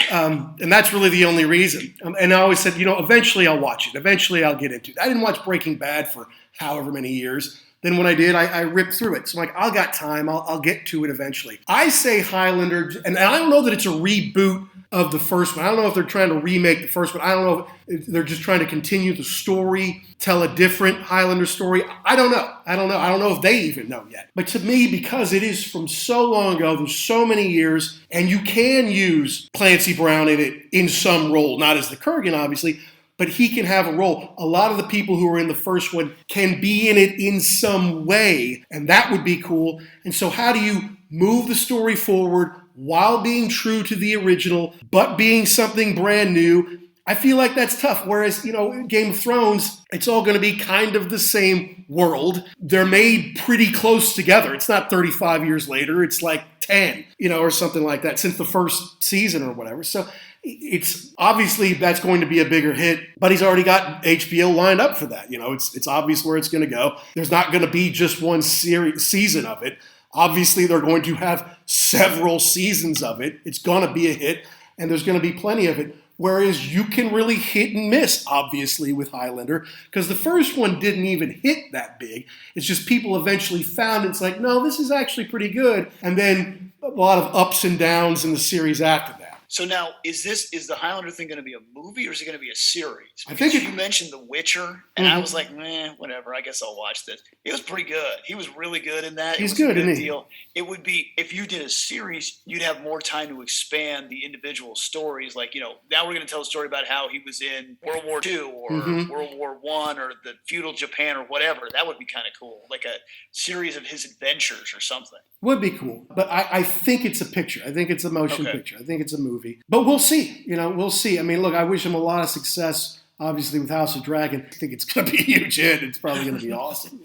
And that's really the only reason. And I always said, eventually I'll watch it. Eventually I'll get into it. I didn't watch Breaking Bad for however many years. Then when I did, I ripped through it. So I'm like, I'll got time. I'll get to it eventually. I say Highlander, and I don't know that it's a reboot of the first one. I don't know if they're trying to remake the first one. I don't know if they're just trying to continue the story, tell a different Highlander story. I don't know. I don't know if they even know yet. But to me, because it is from so long ago, there's so many years, and you can use Clancy Brown in it in some role, not as the Kurgan, obviously, but he can have a role. A lot of the people who were in the first one can be in it in some way, and that would be cool. And so how do you move the story forward while being true to the original, but being something brand new? I feel like that's tough. Whereas, Game of Thrones, it's all going to be kind of the same world. They're made pretty close together. It's not 35 years later. It's like 10, or something like that since the first season or whatever. So it's obviously that's going to be a bigger hit, but he's already got HBO lined up for that. It's obvious where it's going to go. There's not going to be just one season of it. Obviously, they're going to have several seasons of it. It's going to be a hit, and there's going to be plenty of it. Whereas you can really hit and miss, obviously, with Highlander, because the first one didn't even hit that big. It's just people eventually found it's like, no, this is actually pretty good. And then a lot of ups and downs in the series after that. So now, is the Highlander thing going to be a movie or is it going to be a series? Because I think you mentioned The Witcher, and I was like, whatever. I guess I'll watch this. It was pretty good. He was really good in that. He's good, isn't he? Deal. It would be if you did a series, you'd have more time to expand the individual stories. Like, now we're going to tell a story about how he was in World War II or World War I or the feudal Japan or whatever. That would be kind of cool, like a series of his adventures or something. Would be cool, but I think it's a picture. I think it's a motion picture. I think it's a movie. But we'll see. We'll see. I mean, look, I wish him a lot of success, obviously, with House of Dragon. I think it's going to be a huge hit. It's probably going to be awesome.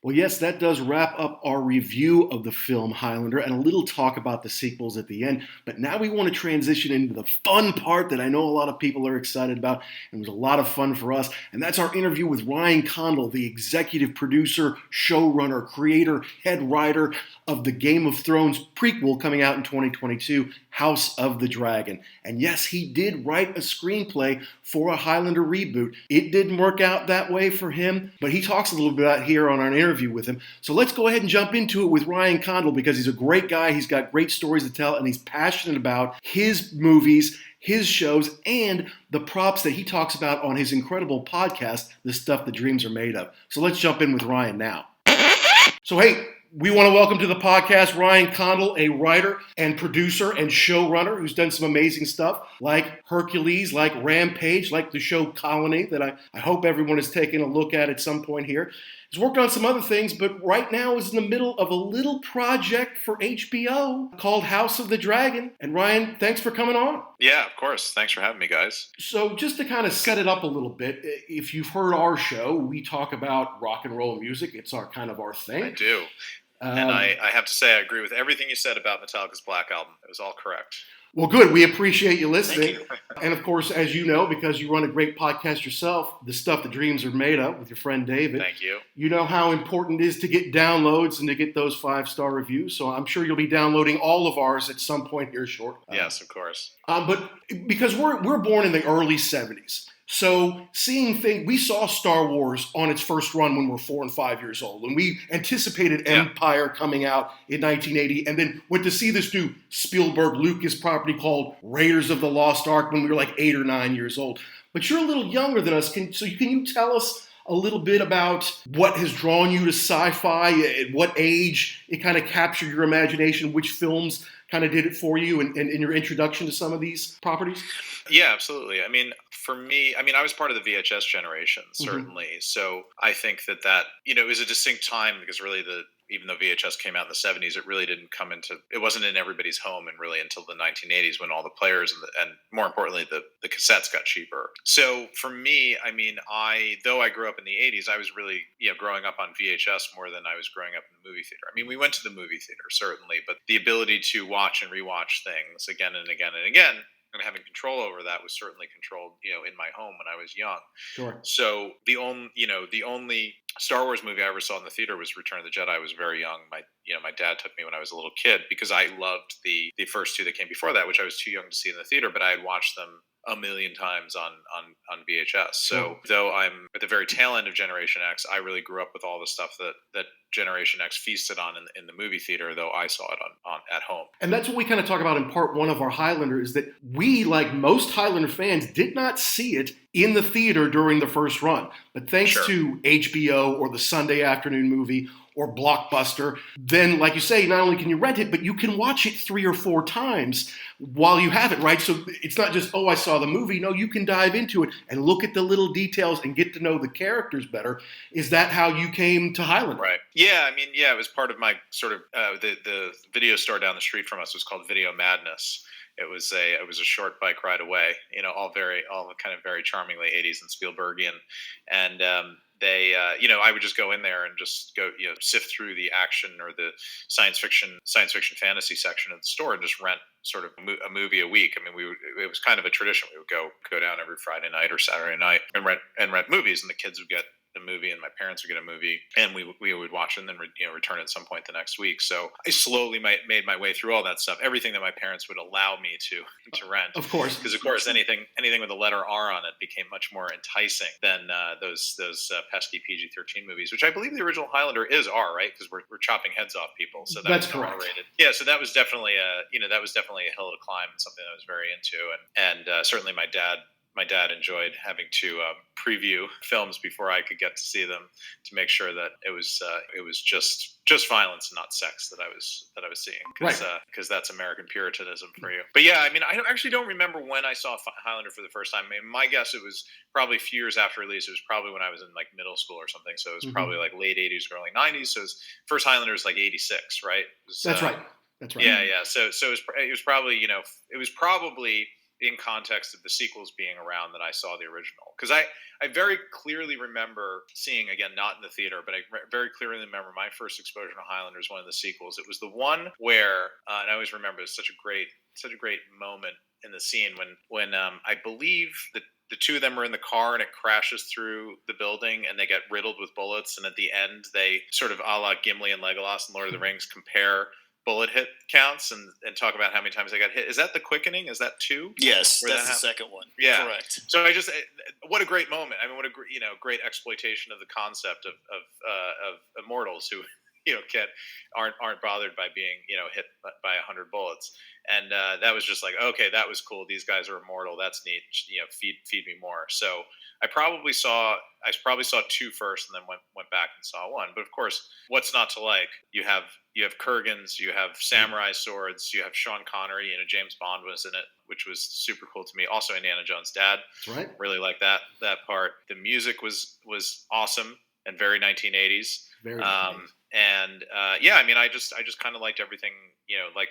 Well, yes, that does wrap up our review of the film Highlander and a little talk about the sequels at the end. But now we want to transition into the fun part that I know a lot of people are excited about and was a lot of fun for us. And that's our interview with Ryan Condal, the executive producer, showrunner, creator, head writer of the Game of Thrones prequel coming out in 2022, House of the Dragon. And yes, he did write a screenplay for a Highlander reboot. It didn't work out that way for him, but he talks a little bit about it here on our interview with him. So let's go ahead and jump into it with Ryan Condal because he's a great guy. He's got great stories to tell, and he's passionate about his movies, his shows, and the props that he talks about on his incredible podcast, The Stuff That Dreams Are Made Of. So let's jump in with Ryan now. So hey, we want to welcome to the podcast Ryan Condal, a writer and producer and showrunner who's done some amazing stuff like Hercules, like Rampage, like the show Colony that I hope everyone is taking a look at some point here. He's worked on some other things, but right now is in the middle of a little project for HBO called House of the Dragon. And Ryan, thanks for coming on. Yeah, of course. Thanks for having me, guys. So just to kind of set it up a little bit, if you've heard our show, we talk about rock and roll music. It's our thing. I do. And I have to say I agree with everything you said about Metallica's Black Album. It was all correct. Well, good. We appreciate you listening. Thank you. And of course, as you know, because you run a great podcast yourself, The Stuff That Dreams Are Made Of with your friend David. Thank you. You know how important it is to get downloads and to get those 5-star reviews. So I'm sure you'll be downloading all of ours at some point here shortly. Yes, of course. But because we're born in the early 70s. So we saw Star Wars on its first run when we were 4 and 5 years old. And we anticipated Empire coming out in 1980 and then went to see this new Spielberg-Lucas property called Raiders of the Lost Ark when we were like 8 or 9 years old. But you're a little younger than us. Can you tell us a little bit about what has drawn you to sci-fi, at what age it kind of captured your imagination, which films kind of did it for you and your introduction to some of these properties? Yeah, absolutely. I mean, for me, I was part of the VHS generation, certainly. Mm-hmm. So I think that it was a distinct time because really the even though VHS came out in the 70s, it wasn't in everybody's home and really until the 1980s when all the players and more importantly, the cassettes got cheaper. So for me, I mean, though I grew up in the 80s, I was really, growing up on VHS more than I was growing up in the movie theater. I mean, we went to the movie theater, certainly, but the ability to watch and rewatch things again and again and again, and having control over that was certainly controlled, in my home when I was young. Sure. So the only Star Wars movie I ever saw in the theater was Return of the Jedi. I was very young. My dad took me when I was a little kid because I loved the first two that came before that, which I was too young to see in the theater, but I had watched them a million times on VHS. So though I'm at the very tail end of Generation X, I really grew up with all the stuff that Generation X feasted on in the movie theater, though I saw it on at home. And that's what we kind of talk about in part one of our Highlander, is that we, like most Highlander fans, did not see it in the theater during the first run. But thanks to HBO or the Sunday afternoon movie or Blockbuster, then, like you say, not only can you rent it, but you can watch it 3 or 4 times while you have it, right? So it's not just, I saw the movie. No, you can dive into it and look at the little details and get to know the characters better. Is that how you came to Highlander? Right. Yeah, I mean, it was part of my sort of, the video store down the street from us was called Video Madness. It was a short bike ride away, all kind of very charmingly 80s and Spielbergian. And, I would just go in there and just go, sift through the action or the science fiction fantasy section of the store and just rent sort of a movie a week. I mean, it was kind of a tradition. We would go down every Friday night or Saturday night and rent movies, and the kids would get a movie and my parents would get a movie, and we would watch it and then return at some point the next week. So I slowly made my way through all that stuff, everything that my parents would allow me to rent. Of course, because of course anything with a letter R on it became much more enticing than those pesky PG-13 movies, which I believe the original Highlander is R, right? Because we're chopping heads off people, so that's correct. R-rated. Yeah, so that was definitely a hill to climb and something that I was very into, and certainly my dad enjoyed having to preview films before I could get to see them to make sure that it was just violence and not sex that I was seeing, because that's American Puritanism for you. But yeah, I mean, I actually don't remember when I saw Highlander for the first time. I mean, my guess it was probably a few years after release. It was probably when I was in like middle school or something. So it was probably like late 80s, early 90s. So first Highlander was like 86, right? That's right. That's right. Yeah. So it was probably in context of the sequels being around that I saw the original. Because I very clearly remember seeing, again, not in the theater, but I very clearly remember my first exposure to Highlander was one of the sequels. It was the one where, and I always remember it's such a great moment in the scene when I believe that the two of them are in the car and it crashes through the building and they get riddled with bullets. And at the end, they sort of a la Gimli and Legolas in Lord of the Rings compare bullet hit counts and talk about how many times they got hit. Is that the quickening? Is that 2? Yes, that's the second one. Yeah, correct. So what a great moment. I mean, what a great exploitation of the concept of immortals who aren't bothered by being hit by 100 bullets. And that was just like, okay, that was cool. These guys are immortal. That's neat. Feed me more. So I probably saw 2 first, and then went back and saw 1. But of course, what's not to like? You have Kurgans, you have samurai swords, you have Sean Connery, James Bond was in it, which was super cool to me. Also, Indiana Jones' dad. That's right. Really like that part. The music was awesome and very 1980s. Very. And I mean, I just kind of liked everything,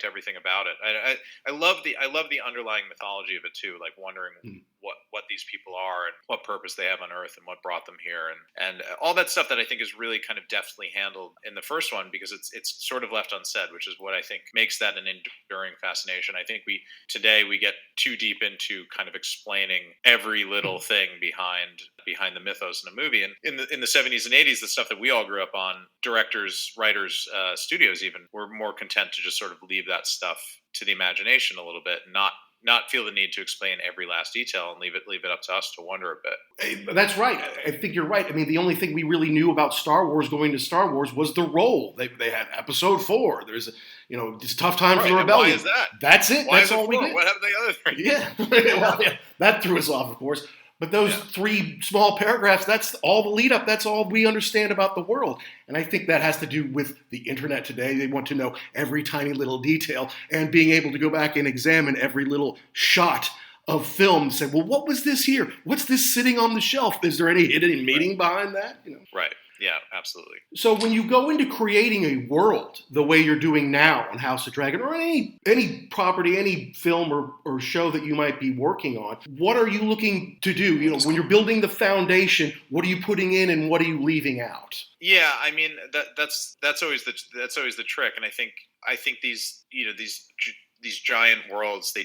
everything about it. I love the underlying mythology of it too, like wondering what these people are and what purpose they have on Earth and what brought them here, and all that stuff that I think is really kind of deftly handled in the first one, because it's sort of left unsaid, which is what I think makes that an enduring fascination. I think today we get too deep into kind of explaining every little thing behind the mythos in a movie, and in the 70s and 80s, the stuff that we all grew up on, directors, writers, studios even were more content to just sort of leave that stuff to the imagination a little bit, not feel the need to explain every last detail and leave it up to us to wonder a bit. That's right. I think you're right. I mean, the only thing we really knew about Star Wars going to Star Wars was the role. They had Episode 4. There's it's tough time for the rebellion. Why is that? That's it. Why That's all we did. What happened to the other 3? Yeah. Well, yeah, that threw us off, of course. But those 3 small paragraphs, that's all the lead up. That's all we understand about the world. And I think that has to do with the internet today. They want to know every tiny little detail, and being able to go back and examine every little shot of film and say, well, what was this here? What's this sitting on the shelf? Is there any hidden meaning behind that? Right. Yeah, absolutely. So when you go into creating a world the way you're doing now on House of Dragon, or any property, any film or show that you might be working on, what are you looking to do? When you're building the foundation, what are you putting in and what are you leaving out? Yeah, I mean that's always the trick, and I think these these giant worlds, they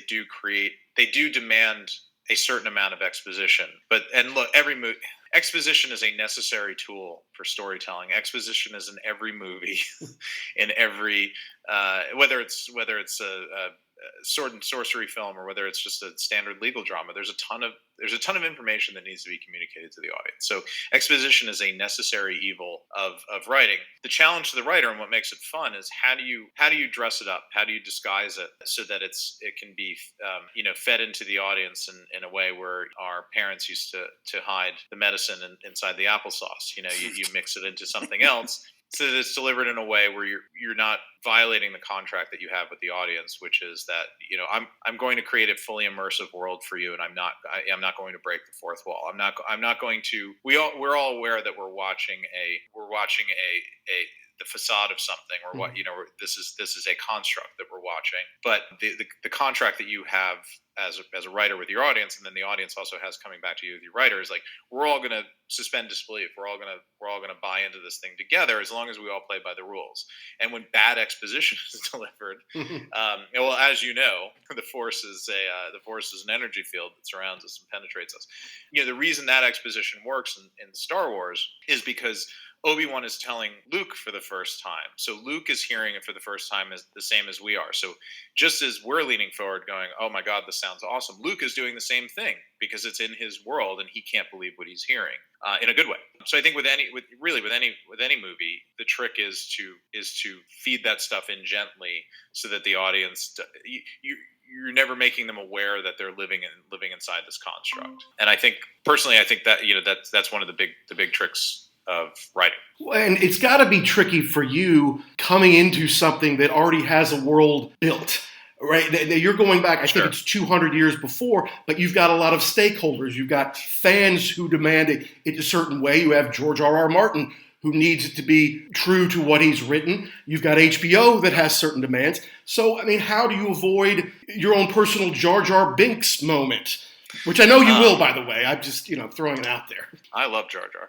do demand a certain amount of exposition. And look, exposition is a necessary tool for storytelling. Exposition is in every movie, in every whether it's a sword and sorcery film or whether it's just a standard legal drama. There's a ton of information that needs to be communicated to the audience. So exposition is a necessary evil of writing. The challenge to the writer and what makes it fun is how do you dress it up? How do you disguise it so that it can be fed into the audience in a way where our parents used to hide the medicine inside the applesauce. You mix it into something else. So that it's delivered in a way where you're not violating the contract that you have with the audience, which is that I'm going to create a fully immersive world for you, and I'm not going to break the fourth wall. I'm not going to. We're all aware that we're watching the facade of something, or what this is a construct that we're watching. But the contract that you have as a writer with your audience, and then the audience also has coming back to you with your writer, is like we're all going to suspend disbelief. We're all going to buy into this thing together as long as we all play by the rules. And when bad exposition is delivered, well, as you know, the force is an energy field that surrounds us and penetrates us. The reason that exposition works in Star Wars is because Obi-Wan is telling Luke for the first time. So Luke is hearing it for the first time as the same as we are. So just as we're leaning forward going, oh my God, this sounds awesome, Luke is doing the same thing because it's in his world and he can't believe what he's hearing in a good way. So I think with any movie, the trick is to feed that stuff in gently so that the audience, you're never making them aware that they're living inside this construct. And I think personally, that's one of the big tricks of writing. And it's got to be tricky for you coming into something that already has a world built, right? You're going back, I think it's 200 years before, but you've got a lot of stakeholders. You've got fans who demand it a certain way. You have George R.R. Martin, who needs it to be true to what he's written. You've got HBO that has certain demands. So, I mean, how do you avoid your own personal Jar Jar Binks moment? Which I know you will, by the way. I'm just, throwing it out there. I love Jar Jar.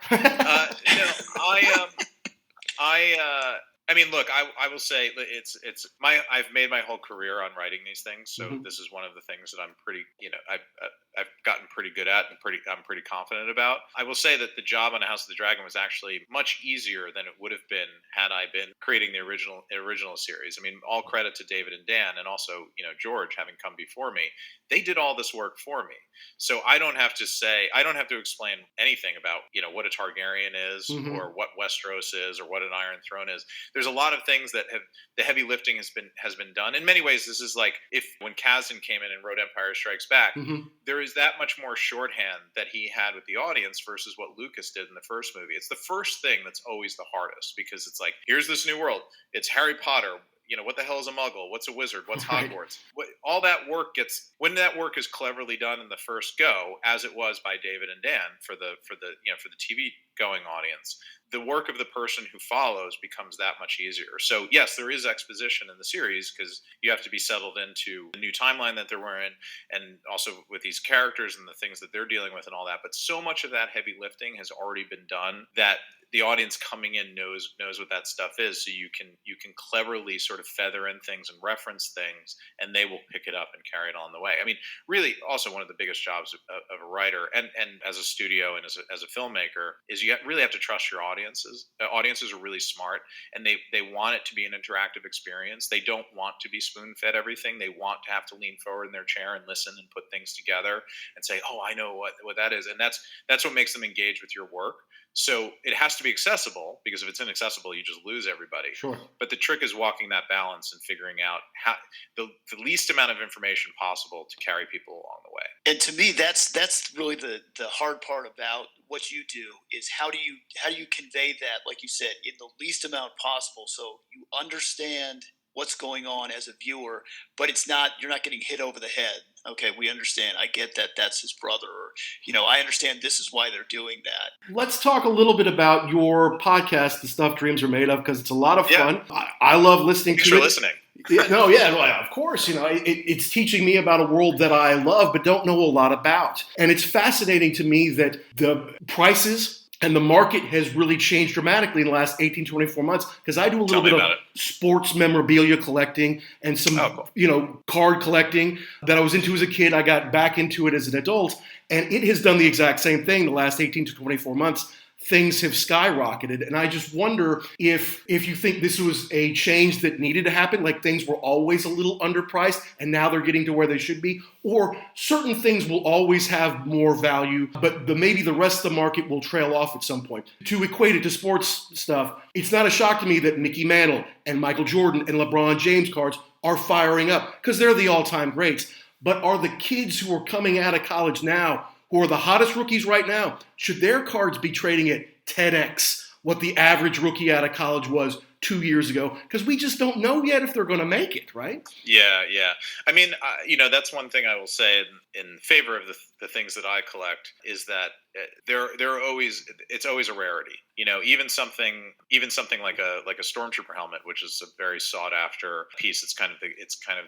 I mean, look, I will say I've made my whole career on writing these things. So This is one of the things that I'm pretty, I've gotten pretty good at and I'm pretty confident about. I will say that the job on House of the Dragon was actually much easier than it would have been had I been creating the original series. I mean, all credit to David and Dan, and also, George having come before me. They did all this work for me. So I don't have to explain anything about, what a Targaryen is or what Westeros is or what an Iron Throne is. There's a lot of things that the heavy lifting has been done. In many ways, this is like when Kasdan came in and wrote Empire Strikes Back, there is that much more shorthand that he had with the audience versus what Lucas did in the first movie. It's the first thing that's always the hardest because it's like, here's this new world. It's Harry Potter. What the hell is a muggle? What's a wizard? What's Hogwarts? All that work when that work is cleverly done in the first go, as it was by David and Dan for the TV going audience, the work of the person who follows becomes that much easier. So yes, there is exposition in the series because you have to be settled into the new timeline that they're in, and also with these characters and the things that they're dealing with and all that. But so much of that heavy lifting has already been done that the audience coming in knows what that stuff is. So you can cleverly sort of feather in things and reference things, and they will pick it up and carry it on the way. I mean, really, also one of the biggest jobs of a writer and as a studio and as a filmmaker is you really have to trust your audiences. Audiences are really smart, and they want it to be an interactive experience. They don't want to be spoon-fed everything. They want to have to lean forward in their chair and listen and put things together and say, "Oh, I know what that is," and that's what makes them engage with your work. So it has to be accessible, because if it's inaccessible, you just lose everybody. Sure. But the trick is walking that balance and figuring out how the least amount of information possible to carry people along the way. And to me, that's really the hard part about what you do is how do you convey that, like you said, in the least amount possible, so you understand what's going on as a viewer, but you're not getting hit over the head. Okay, we understand. I get that that's his brother, or, I understand this is why they're doing that. Let's talk a little bit about your podcast, The Stuff Dreams Are Made Of, because it's a lot of fun. I love listening to it. Thanks for listening. Of course. It's teaching me about a world that I love but don't know a lot about. And it's fascinating to me that the prices and the market has really changed dramatically in the last 18, 24 months, because I do a little bit of sports memorabilia collecting and some, card collecting that I was into as a kid. I got back into it as an adult, and it has done the exact same thing the last 18 to 24 months. Things have skyrocketed. And I just wonder if you think this was a change that needed to happen, like things were always a little underpriced and now they're getting to where they should be, or certain things will always have more value, but maybe the rest of the market will trail off at some point. To equate it to sports stuff, it's not a shock to me that Mickey Mantle and Michael Jordan and LeBron James cards are firing up because they're the all-time greats. But are the kids who are coming out of college now, who are the hottest rookies right now, should their cards be trading at 10x what the average rookie out of college was 2 years ago? Because we just don't know yet if they're going to make it, right? Yeah. I mean, that's one thing I will say in favor of the things that I collect is that it's always a rarity. Even something like a stormtrooper helmet, which is a very sought after piece. It's kind of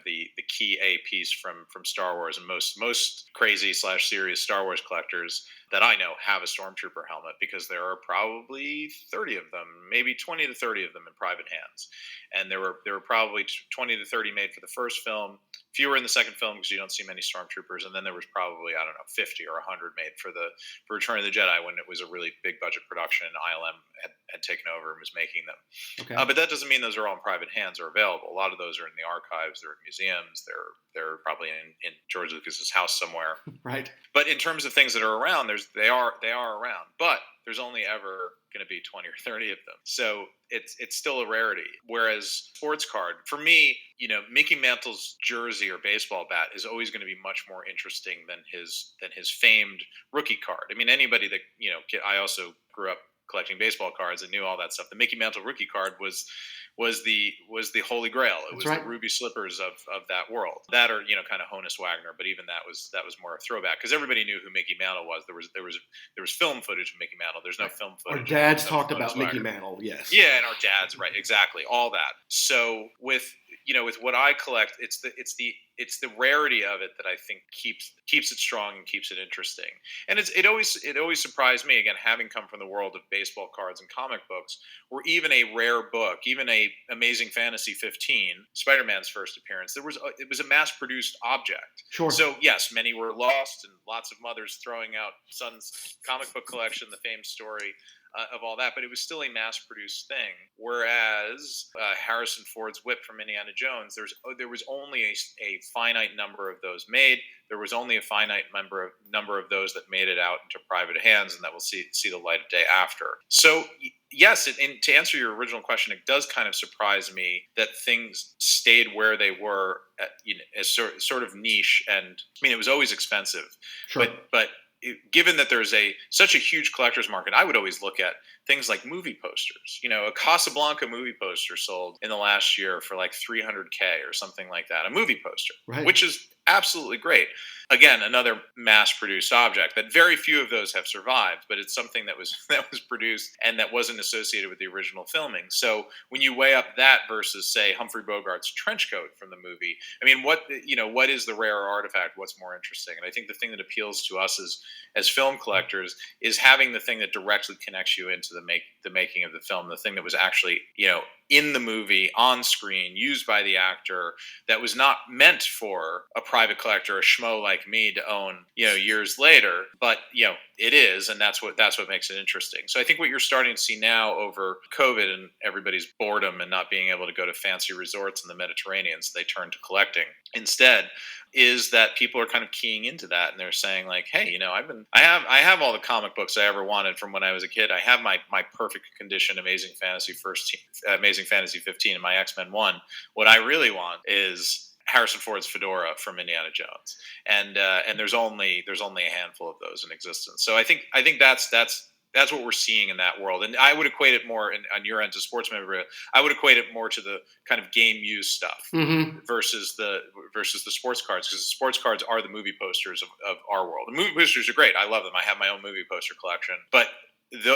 the key A piece from Star Wars, and most crazy / serious Star Wars collectors that I know have a stormtrooper helmet because there are probably 30 of them, maybe 20 to 30 of them in private hands, and there were probably 20 to 30 made for the first film, fewer in the second film because you don't see many stormtroopers, and then there was probably 50 or 100 made for Return of the Jedi when it was a really big budget production and ILM had taken over and was making them. Okay. But that doesn't mean those are all in private hands or available. A lot of those are in the archives, they're in museums, they're probably in George Lucas's house somewhere. Right. But in terms of things that are around, they are around. But there's only ever going to be 20 or 30 of them. So it's still a rarity. Whereas sports card, for me, Mickey Mantle's jersey or baseball bat is always going to be much more interesting than his famed rookie card. I mean, anybody that, I also grew up collecting baseball cards and knew all that stuff. The Mickey Mantle rookie card was the holy grail. It was the ruby slippers of that world. That or kind of Honus Wagner, but even that was more a throwback because everybody knew who Mickey Mantle was. There was film footage of Mickey Mantle. There's no film footage. Our dads talked about Mickey Mantle, yes. Yeah, and our dads, right? Exactly, all that. So with what I collect, it's the rarity of it that I think keeps it strong and keeps it interesting. And it always surprised me, again, having come from the world of baseball cards and comic books, where even a rare book, even a Amazing Fantasy 15, Spider-Man's first appearance, it was a mass-produced object. Sure. So yes, many were lost, and lots of mothers throwing out son's comic book collection, the famed story of all that, but it was still a mass-produced thing. Whereas Harrison Ford's whip from Indiana Jones, there was only a finite number of those made. There was only a finite number of those that made it out into private hands, and that will see the light of day after. So yes, and to answer your original question, it does kind of surprise me that things stayed where they were, as sort of niche. And I mean, it was always expensive, sure. but given that there's such a huge collector's market, I would always look at things like movie posters. A Casablanca movie poster sold in the last year for like $300K or something like that. A movie poster, right. Which is absolutely great. Again, another mass-produced object that very few of those have survived, but it's something that was produced and that wasn't associated with the original filming. So when you weigh up that versus, say, Humphrey Bogart's trench coat from the movie, I mean, what is the rare artifact? What's more interesting? And I think the thing that appeals to us as film collectors is having the thing that directly connects you into the making of the film, the thing that was actually, in the movie, on screen, used by the actor, that was not meant for a private collector, a schmo like me, to own, years later. But, it is, and that's what makes it interesting. So I think what you're starting to see now over COVID and everybody's boredom and not being able to go to fancy resorts in the Mediterranean, so they turn to collecting instead, is that people are kind of keying into that, and they're saying like, hey, I have all the comic books I ever wanted from when I was a kid. I have my perfect condition Amazing Fantasy 15 and my X-Men 1. What I really want is Harrison Ford's fedora from Indiana Jones, and there's only a handful of those in existence. So I think that's that's what we're seeing in that world. And I would equate it more on your end to sports memorabilia. I would equate it more to the kind of game used stuff versus the sports cards, because the sports cards are the movie posters of our world. The movie posters are great. I love them. I have my own movie poster collection, but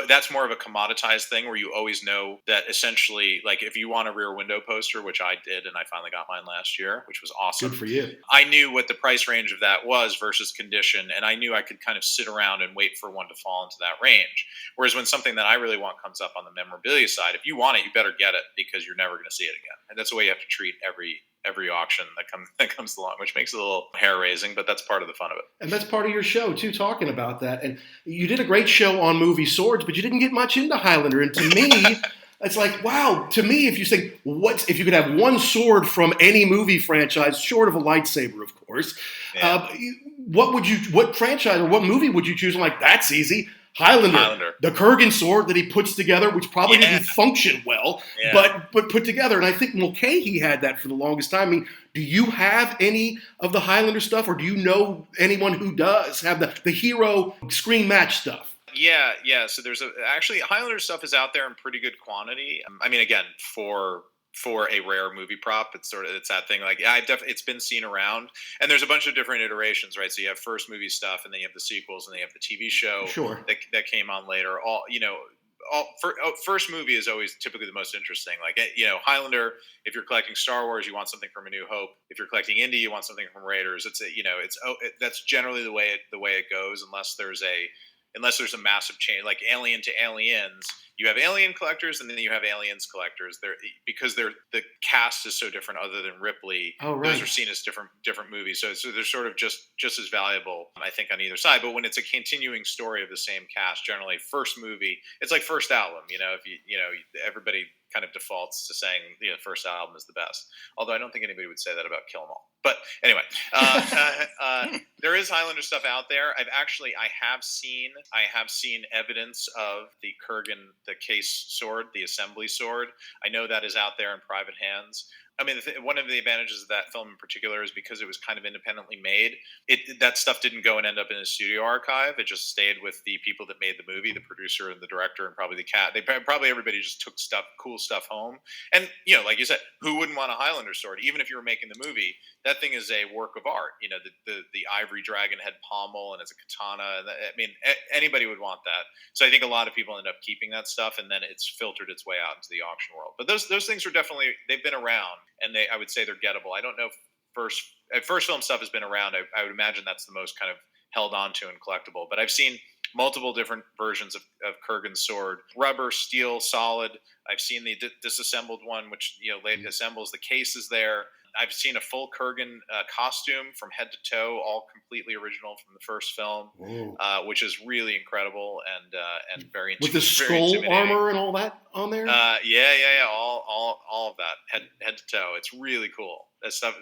that's more of a commoditized thing where you always know that essentially, like if you want a Rear Window poster, which I did, and I finally got mine last year, which was awesome. Good for you. I knew what the price range of that was versus condition, and I knew I could kind of sit around and wait for one to fall into that range. Whereas when something that I really want comes up on the memorabilia side, if you want it, you better get it, because you're never going to see it again. And that's the way you have to treat every auction that comes along, which makes it a little hair-raising, but that's part of the fun of it. And that's part of your show, too, talking about that. And you did a great show on movie swords, but you didn't get much into Highlander. And to me, it's like, wow, to me, if you think, if you could have one sword from any movie franchise, short of a lightsaber, of course, what franchise or what movie would you choose? I'm like, that's easy. Highlander, the Kurgan sword that he puts together, which probably didn't function well, but put together. And I think Mulcahy had that for the longest time. I mean, do you have any of the Highlander stuff, or do you know anyone who does have the hero screen match stuff? Yeah. So there's actually Highlander stuff is out there in pretty good quantity. I mean, again, for a rare movie prop, it's that thing. Like, it's been seen around, and there's a bunch of different iterations, right? So you have first movie stuff, and then you have the sequels, and then you have the TV show that came on later. First movie is always typically the most interesting. Like, Highlander, if you're collecting Star Wars, you want something from A New Hope. If you're collecting Indy, you want something from Raiders. That's generally the way it goes, unless there's a massive change, like Alien to Aliens. You have Alien collectors, and then you have Aliens collectors. Because the cast is so different, other than Ripley. Oh, right. Those are seen as different movies. So they're sort of just as valuable, I think, on either side. But when it's a continuing story of the same cast, generally first movie, it's like first album. Everybody kind of defaults to saying first album is the best. Although I don't think anybody would say that about Kill 'Em All. But anyway, there is Highlander stuff out there. I have seen evidence of the Kurgan, the case sword, the assembly sword. I know that is out there in private hands. I mean, one of the advantages of that film in particular is because it was kind of independently made. That stuff didn't go and end up in a studio archive. It just stayed with the people that made the movie, the producer and the director, and probably the cat. Everybody just took cool stuff home. And like you said, who wouldn't want a Highlander sword? Even if you were making the movie, that thing is a work of art. The ivory dragon head pommel, and it's a katana. I mean, anybody would want that. So I think a lot of people end up keeping that stuff, and then it's filtered its way out into the auction world. But those things are they've been around. And I would say they're gettable. I don't know if first film stuff has been around. I would imagine that's the most kind of held onto and collectible. But I've seen multiple different versions of Kurgan's sword: rubber, steel, solid. I've seen the disassembled one, which late assembles. The case is there. I've seen a full Kurgan costume from head to toe, all completely original from the first film, which is really incredible and very with the skull armor and all that on there. All of that head to toe. It's really cool. The stuff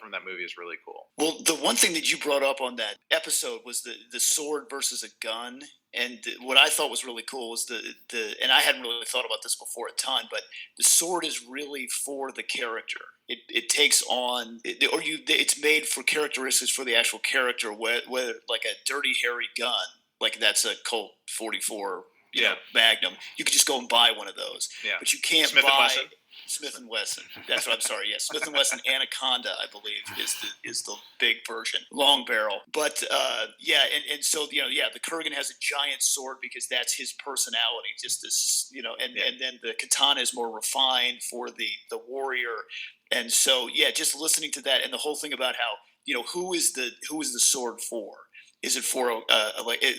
from that movie is really cool. Well, the one thing that you brought up on that episode was the sword versus a gun. And what I thought was really cool was and I hadn't really thought about this before a ton, but the sword is really for the character. It takes on, it's made for characteristics for the actual character, whether like a dirty, hairy gun, like that's a Colt 44, Magnum. You could just go and buy one of those. Yeah. But you can't buy Smith & Wesson. That's what I'm sorry. Yeah, Smith & Wesson Anaconda, I believe, is the big version, long barrel. But and so the Kurgan has a giant sword because that's his personality. Just this, and then the katana is more refined for the warrior. And so just listening to that and the whole thing about how who is the sword for? Is it for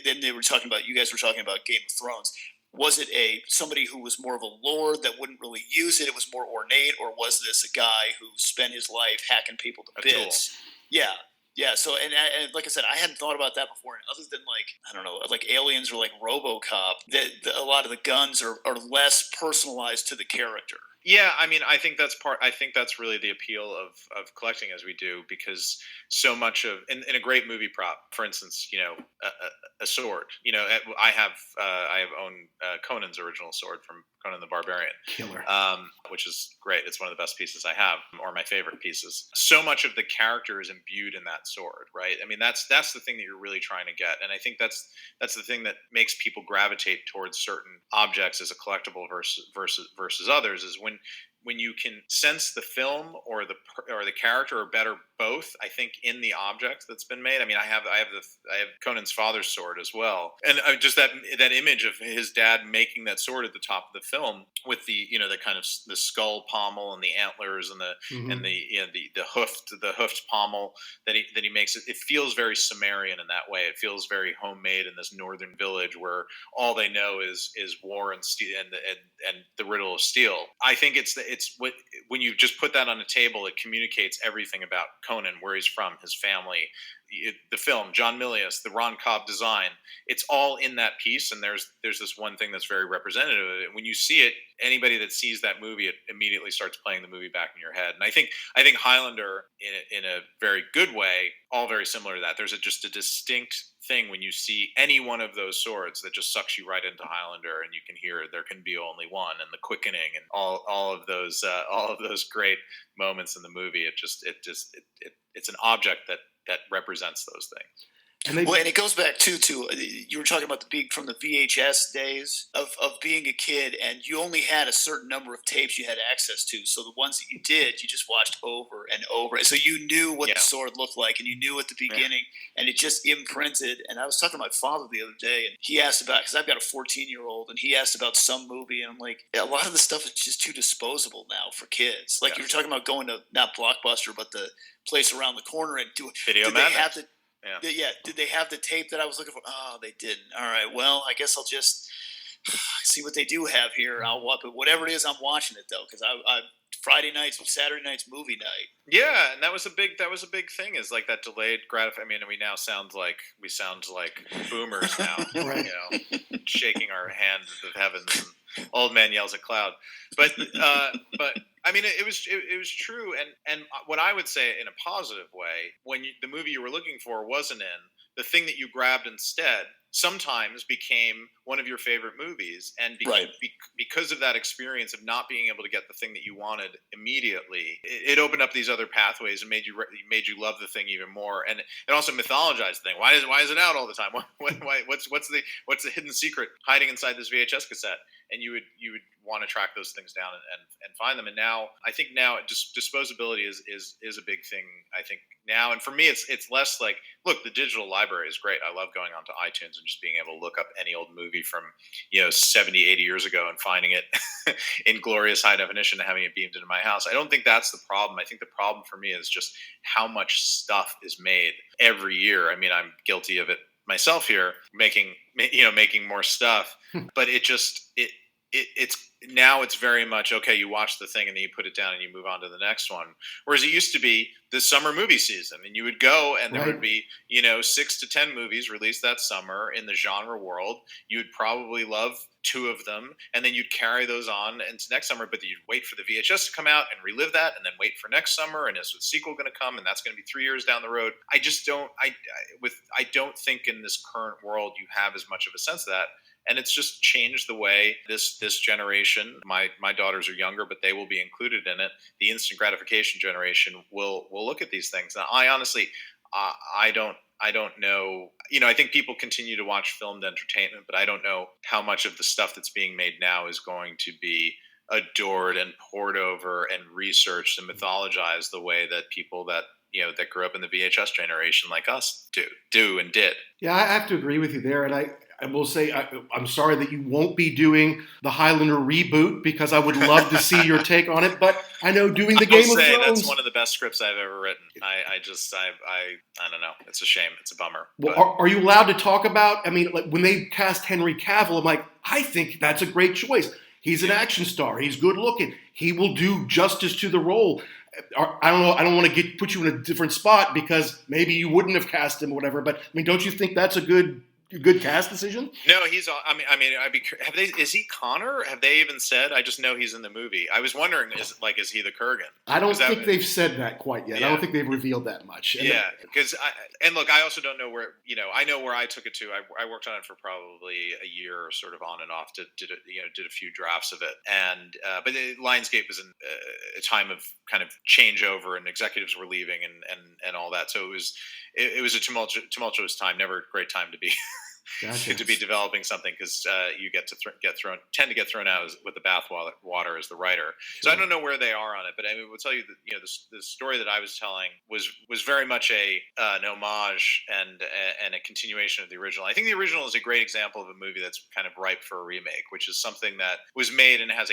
then you guys were talking about Game of Thrones. Was it somebody who was more of a lord that wouldn't really use it? It was more ornate, or was this a guy who spent his life hacking people to bits? Yeah. So and like I said, I hadn't thought about that before. And other than I don't know, like Aliens or like RoboCop, a lot of the guns are less personalized to the character. Yeah, I mean, I think that's really the appeal of collecting as we do, because so much of in a great movie prop, for instance, a sword. I have owned Conan's original sword from Conan the Barbarian. Killer. Which is great. It's one of the best pieces I have, or my favorite pieces. So much of the character is imbued in that sword, right? I mean, that's the thing that you're really trying to get, and I think that's the thing that makes people gravitate towards certain objects as a collectible versus others, is when you can sense the film or the character, or better, both. I think in the object that's been made. I mean, I have Conan's father's sword as well, and just that image of his dad making that sword at the top of the film with the the kind of the skull pommel and the antlers and the hoofed pommel that he makes. It feels very Sumerian in that way. It feels very homemade in this northern village where all they know is war and steel and the riddle of steel. I think it's when you just put that on a table, it communicates everything about Conan, where he's from, his family, the film, John Milius, the Ron Cobb design. It's all in that piece, and there's this one thing that's very representative of it. When you see it, anybody that sees that movie, it immediately starts playing the movie back in your head. And I think Highlander, in a very good way, all very similar to that. There's just a distinct thing when you see any one of those swords that just sucks you right into Highlander, and you can hear there can be only one, and the quickening, and all of those great moments in the movie. It's an object that represents those things. And it goes back to you were talking about from the VHS days of being a kid, and you only had a certain number of tapes you had access to. So the ones that you did, you just watched over and over. So you knew what the sword looked like, and you knew at the beginning, and it just imprinted. And I was talking to my father the other day, and he asked about, because I've got a 14-year-old, and he asked about some movie, and I'm like, a lot of the stuff is just too disposable now for kids. Like you were talking about going to not Blockbuster, but the place around the corner and do Video did Madness. They have the did they have the tape that I was looking for? Oh, they didn't. All right, well, I guess I'll just see what they do have here. I'll watch it. Whatever it is, I'm watching it, though, because I Friday nights, Saturday nights, movie night. Yeah, and that was a big thing, is like that delayed gratification. I mean, we sound like boomers now, right. Shaking our hands at the heavens, and old man yells at cloud. But I mean, it was true, and what I would say in a positive way, when the movie you were looking for wasn't in, the thing that you grabbed instead sometimes became one of your favorite movies, and because of that experience of not being able to get the thing that you wanted immediately, it opened up these other pathways and made you love the thing even more, and it also mythologized the thing. Why is it out all the time? What's the hidden secret hiding inside this VHS cassette? And you would want to track those things down and find them. And now I think just disposability is a big thing, I think now. And for me, it's less like, look, the digital library is great. I love going onto iTunes and just being able to look up any old movie from 70, 80 years ago and finding it in glorious high definition and having it beamed into my house. I don't think that's the problem. I think the problem for me is just how much stuff is made every year. I mean, I'm guilty of it myself here, making more stuff, but it's very much, okay, you watch the thing and then you put it down and you move on to the next one. Whereas it used to be the summer movie season, and you would go and there would be, 6 to 10 movies released that summer in the genre world. You'd probably love 2 of them, and then you'd carry those on into next summer, but you'd wait for the VHS to come out and relive that, and then wait for next summer, and is the sequel going to come, and that's going to be 3 years down the road. I don't think in this current world you have as much of a sense of that. And it's just changed the way this generation, my daughters are younger, but they will be included in it. The instant gratification generation will look at these things. Now, I honestly, I don't know. I think people continue to watch filmed entertainment, but I don't know how much of the stuff that's being made now is going to be adored and poured over and researched and mythologized the way that people that grew up in the VHS generation like us do and did. Yeah, I have to agree with you there. And I will say I'm sorry that you won't be doing the Highlander reboot, because I would love to see your take on it. But I know doing the Game of Thrones, that's one of the best scripts I've ever written. I don't know. It's a shame. It's a bummer. Well, are you allowed to talk about? I mean, like when they cast Henry Cavill, I'm like, I think that's a great choice. He's an action star. He's good looking. He will do justice to the role. I don't know. I don't want to put you in a different spot because maybe you wouldn't have cast him or whatever. But I mean, don't you think that's a good good cast decision? No, he's. Have they? Is he Connor? Have they even said? I just know he's in the movie. I was wondering, is he the Kurgan? I don't think they've said that quite yet. Yeah. I don't think they've revealed that much. Because I also don't know where. I know where I took it to. I worked on it for probably a year, sort of on and off. Did a few drafts of it, and but Lionsgate was in a time of kind of changeover, and executives were leaving, and all that. So it was a tumultuous time. Never a great time to be. Gotcha. To be developing something, because you tend to get thrown out with the bathwater as the writer. Sure. So I don't know where they are on it, but I will tell you that the story that I was telling was very much an homage and a continuation of the original. I think the original is a great example of a movie that's kind of ripe for a remake, which is something that was made and has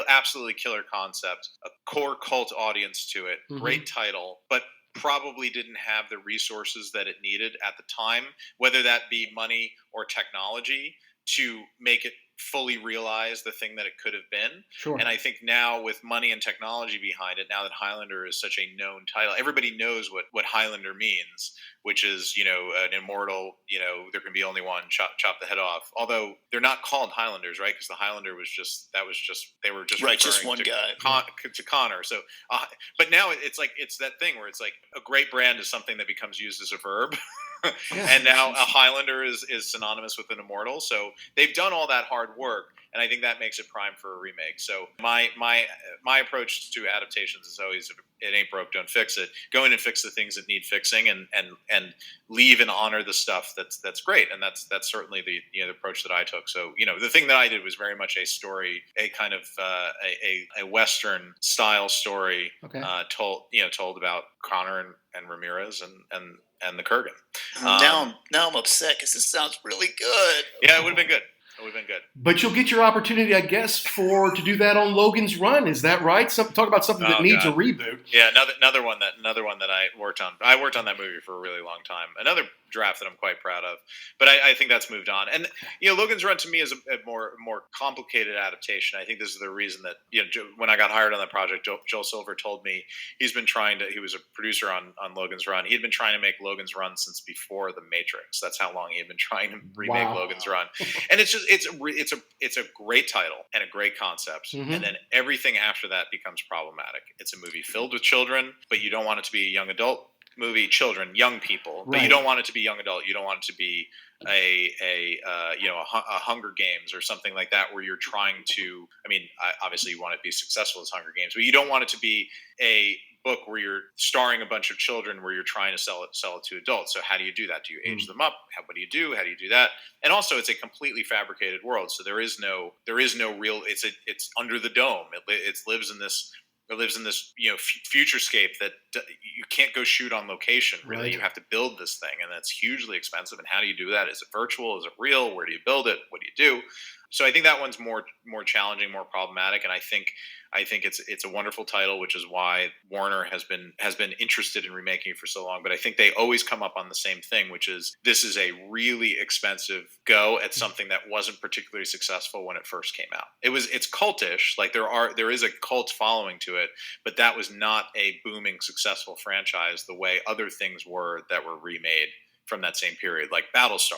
absolutely killer concept, a core cult audience to it, great title, but probably didn't have the resources that it needed at the time, whether that be money or technology, to make it fully realize the thing that it could have been. Sure. And I think now, with money and technology behind it, now that Highlander is such a known title, everybody knows what Highlander means, which is, an immortal, there can be only one, chop the head off. Although they're not called Highlanders, right? Because the Highlander was just they were just right, just one guy to Connor. So, but now it's that thing where it's like a great brand is something that becomes used as a verb. And now a Highlander is synonymous with an immortal. So they've done all that hard work, and I think that makes it prime for a remake. So my approach to adaptations is always, if it ain't broke, don't fix it. Go in and fix the things that need fixing, and leave and honor the stuff that's great. And that's certainly the approach that I took. So the thing that I did was very much a story, a kind of a Western style story, okay. told about Connor and Ramirez and the Kurgan. Now I'm upset because this sounds really good. Yeah, it would have been good. It would have been good. But you'll get your opportunity, I guess, to do that on Logan's Run. Is that right? Talk about something that needs a reboot. Yeah, another one that I worked on. I worked on that movie for a really long time. Another draft that I'm quite proud of. But I think that's moved on. And Logan's Run to me is a more complicated adaptation. I think this is the reason that when I got hired on that project, Joel Silver told me he was a producer on Logan's Run. He had been trying to make Logan's Run since before The Matrix. That's how long he had been trying to remake Logan's Run. And it's a great title and a great concept. Mm-hmm. And then everything after that becomes problematic. It's a movie filled with children, but you don't want it to be a young adult movie. Children, young people, but you don't want it to be young adult. You don't want it to be a Hunger Games or something like that, where you're trying to. Obviously you want it to be successful as Hunger Games, but you don't want it to be a book where you're starring a bunch of children where you're trying to sell it to adults. So how do you do that? Do you age them up? What do you do? How do you do that? And also, it's a completely fabricated world, so there is no real. It's under the dome. It lives in this futurescape that you can't go shoot on location. Really, right. You have to build this thing, and that's hugely expensive. And how do you do that? Is it virtual? Is it real? Where do you build it? What do you do? So I think that one's more challenging, more problematic, and I think it's a wonderful title, which is why Warner has been interested in remaking it for so long. But I think they always come up on the same thing, which is this is a really expensive go at something that wasn't particularly successful when it first came out. It's cultish, like there is a cult following to it, but that was not a booming successful franchise the way other things were that were remade from that same period, like Battlestar.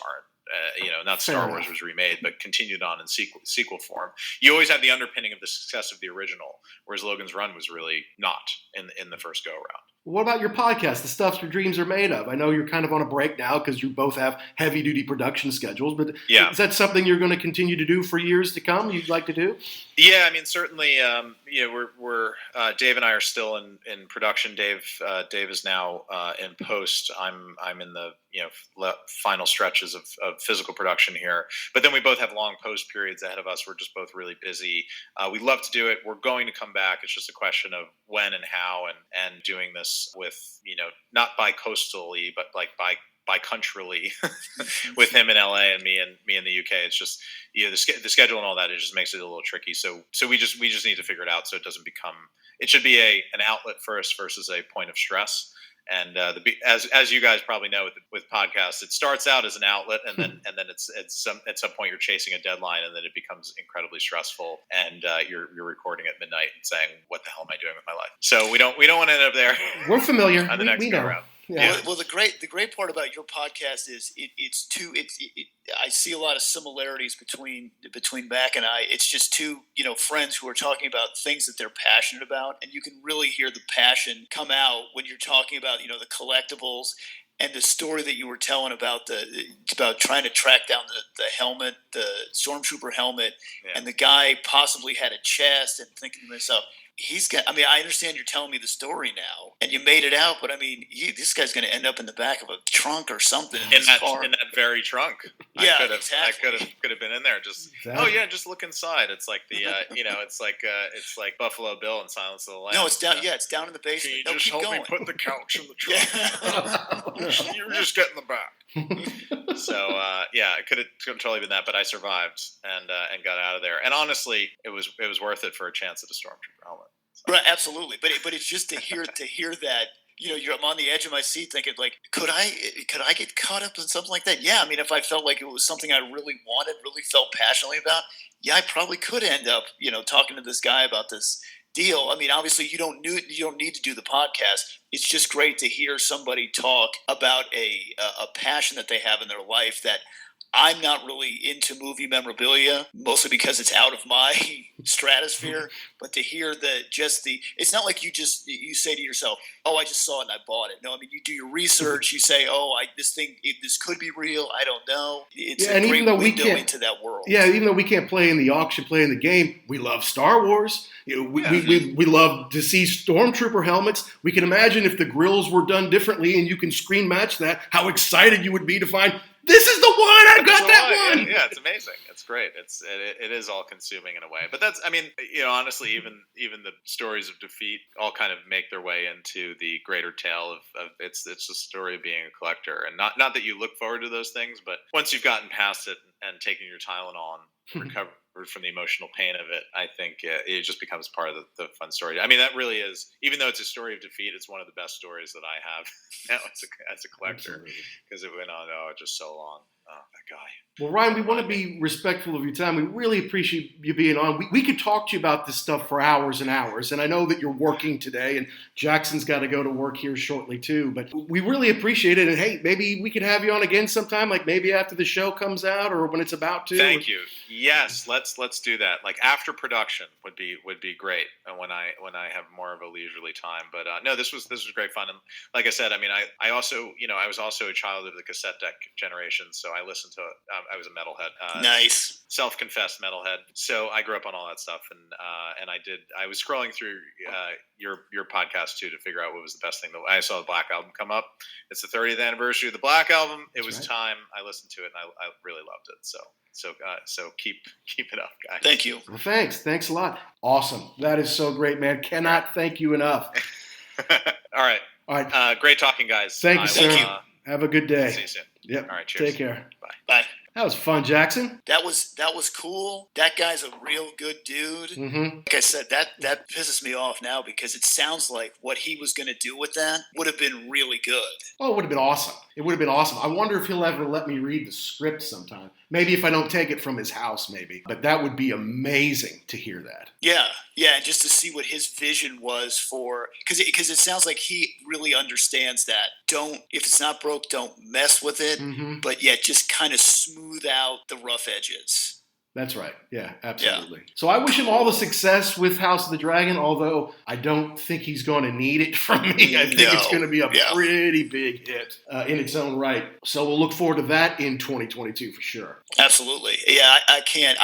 Not Star Wars was remade, but continued on in sequel form. You always have the underpinning of the success of the original, whereas Logan's Run was really not in the first go around. What about your podcast, The Stuff Your Dreams Are Made Of? I know you're kind of on a break now because you both have heavy-duty production schedules, but is that something you're going to continue to do for years to come, you'd like to do? Yeah, certainly, we're Dave and I are still in production. Dave is now in post. I'm in the final stretches of physical production here. But then we both have long post periods ahead of us. We're just both really busy. We love to do it. We're going to come back. It's just a question of when and how, and doing this with, not bi-coastally, but like bi-countryly with him in LA and me in the UK. It's just, the schedule and all that, it just makes it a little tricky. So we just need to figure it out so it doesn't become, it should be an outlet first versus a point of stress. And as you guys probably know with podcasts, it starts out as an outlet, and then it's at some point you're chasing a deadline, and then it becomes incredibly stressful, and you're recording at midnight and saying, "What the hell am I doing with my life?" So we don't want to end up there. We're familiar. On the next go around. Yeah. Well, the great part about your podcast is I see a lot of similarities between Mac and I. It's just two, friends who are talking about things that they're passionate about, and you can really hear the passion come out when you're talking about, the collectibles and the story that you were telling about trying to track down the helmet, the stormtrooper helmet, and the guy possibly had a chest, and thinking to myself, I understand you're telling me the story now, and you made it out, but this guy's going to end up in the back of a trunk or something in that very trunk. Yeah, exactly. I could have been in there. Just just look inside. It's like the it's like Buffalo Bill in Silence of the Lambs. No, it's down. Yeah, it's down in the basement. Can you just help me put the couch in the trunk? You're just getting the back. So it could have totally been that, but I survived and got out of there. And honestly, it was worth it for a chance at a stormtrooper helmet. So. Right, absolutely. But it's just to hear that. I'm on the edge of my seat thinking, like, could I get caught up in something like that? Yeah, if I felt like it was something I really wanted, really felt passionately about, yeah, I probably could end up, talking to this guy about this deal. Obviously, you don't need to do the podcast. It's just great to hear somebody talk about a passion that they have in their life that I'm not really into movie memorabilia, mostly because it's out of my stratosphere. But to hear it's not like you say to yourself, "Oh, I just saw it and I bought it." No, you do your research. You say, "Oh, this could be real. I don't know." It's a great window into that world. Yeah, even though we can't play in the auction, play in the game, we love Star Wars. We love to see Stormtrooper helmets. We can imagine if the grills were done differently and you can screen match that, how excited you would be to find. This is the one! I got that one! Yeah, it's amazing. It's great. It is all consuming in a way. But that's, honestly, even the stories of defeat all kind of make their way into the greater tale of it's the story of being a collector. And not that you look forward to those things, but once you've gotten past it and taken your Tylenol and recovered from the emotional pain of it, I think it just becomes part of the fun story. That really is, even though it's a story of defeat, it's one of the best stories that I have now as a collector, because it went on just so long. Oh, that guy. Well, Ryan, we want to be respectful of your time. We really appreciate you being on. We could talk to you about this stuff for hours and hours, and I know that you're working today, and Jackson's got to go to work here shortly too, but we really appreciate it, and hey, maybe we could have you on again sometime, like maybe after the show comes out or when it's about to. Thank you. Yes, let's do that. Like after production would be great, and when I have more of a leisurely time. But no, this was great fun, and like I said, I also I was also a child of the cassette deck generation, so I listened to I was a metalhead. Nice. Self-confessed metalhead. So I grew up on all that stuff, and I was scrolling through your podcast too to figure out what was the best thing. I saw the Black Album come up. It's the 30th anniversary of the Black Album. It was time. I listened to it, and I really loved it. So keep it up, guys. Thank you. Well, thanks a lot. Awesome. That is so great, man. Cannot thank you enough. All right. Great talking, guys. Thank you, sir. Have a good day. See you soon. Yep. All right. Cheers. Take care. Bye. That was fun, Jackson. That was cool. That guy's a real good dude. Mm-hmm. Like I said, that pisses me off now because it sounds like what he was going to do with that would have been really good. Oh, it would have been awesome. It would have been awesome. I wonder if he'll ever let me read the script sometime. Maybe if I don't take it from his house, maybe. But that would be amazing to hear that. Yeah, and just to see what his vision was for, because it sounds like he really understands that. If it's not broke, don't mess with it. Mm-hmm. But yet, just kind of smooth out the rough edges. That's right. Yeah, absolutely. Yeah. So I wish him all the success with House of the Dragon, although I don't think he's going to need it from me. I think it's going to be a pretty big hit in its own right. So we'll look forward to that in 2022 for sure. Absolutely. Yeah, I can't.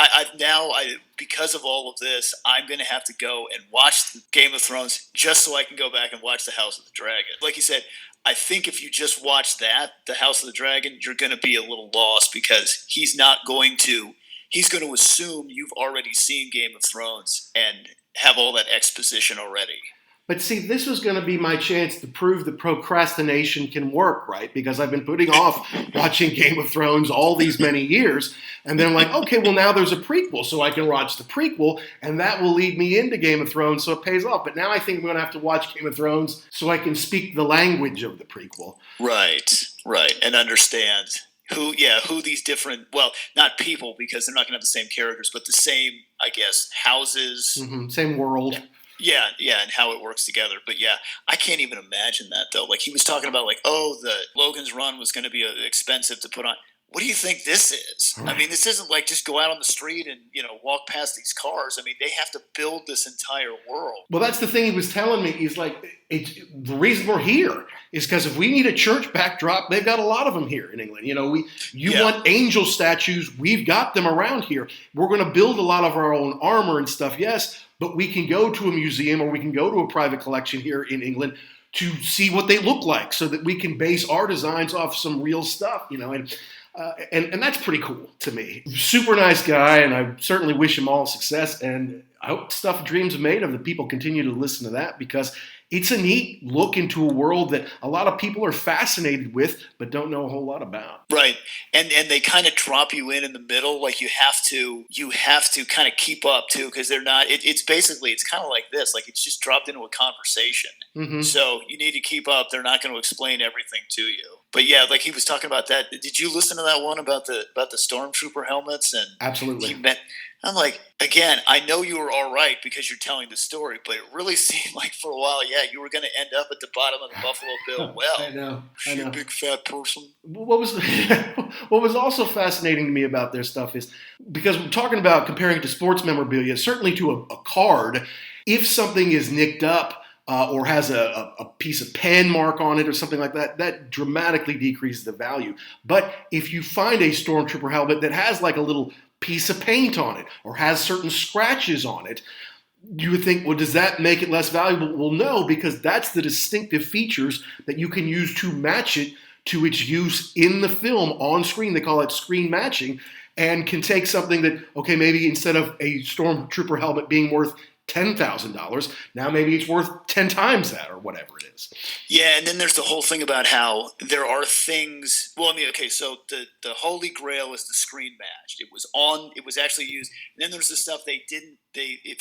Because of all of this, I'm going to have to go and watch Game of Thrones just so I can go back and watch the House of the Dragon. Like you said, I think if you just watch the House of the Dragon, you're going to be a little lost because he's going to assume you've already seen Game of Thrones and have all that exposition already. But see, this was going to be my chance to prove that procrastination can work, right? Because I've been putting off watching Game of Thrones all these many years. And then I'm like, okay, well, now there's a prequel, so I can watch the prequel, and that will lead me into Game of Thrones, so it pays off. But now I think I'm going to have to watch Game of Thrones so I can speak the language of the prequel. Right. And understand who these different, well, not people because they're not going to have the same characters, but the same, I guess, houses. Mm-hmm. Same world. Yeah, and how it works together. But yeah, I can't even imagine that though. Like he was talking about, like, oh, the Logan's Run was going to be expensive to put on. What do you think this is? I mean, this isn't like just go out on the street and walk past these cars. I mean, they have to build this entire world. Well, that's the thing he was telling me. He's like, the reason we're here is because if we need a church backdrop, they've got a lot of them here in England. You want angel statues, we've got them around here. We're going to build a lot of our own armor and stuff, yes, but we can go to a museum or we can go to a private collection here in England to see what they look like so that we can base our designs off some real stuff, and that's pretty cool to me. Super nice guy, and I certainly wish him all success. And I hope Stuff Dreams Are Made Of, that people continue to listen to that, because it's a neat look into a world that a lot of people are fascinated with but don't know a whole lot about. Right. And they kind of drop you in the middle. Like you have to kind of keep up too, because they're not, it's basically, it's kind of like this, like it's just dropped into a conversation. Mm-hmm. So you need to keep up. They're not going to explain everything to you. But yeah, like he was talking about that. Did you listen to that one about the stormtrooper helmets? And absolutely. I'm like, again, I know you were all right because you're telling the story, but it really seemed like for a while, you were going to end up at the bottom of the Buffalo Bill well. I know. You big fat person. What was also fascinating to me about their stuff is, because we're talking about comparing it to sports memorabilia, certainly to a card, if something is nicked up, or has a piece of pen mark on it or something like that, that dramatically decreases the value. But if you find a Stormtrooper helmet that has like a little piece of paint on it or has certain scratches on it, you would think, well, does that make it less valuable? Well, no, because that's the distinctive features that you can use to match it to its use in the film on screen. They call it screen matching, and can take something that, okay, maybe instead of a Stormtrooper helmet being worth $10,000, now maybe it's worth 10 times that or whatever it is. Yeah, and then there's the whole thing about how there are things. Well, I mean, okay, so the Holy Grail is the screen matched. It was actually used. And then there's the stuff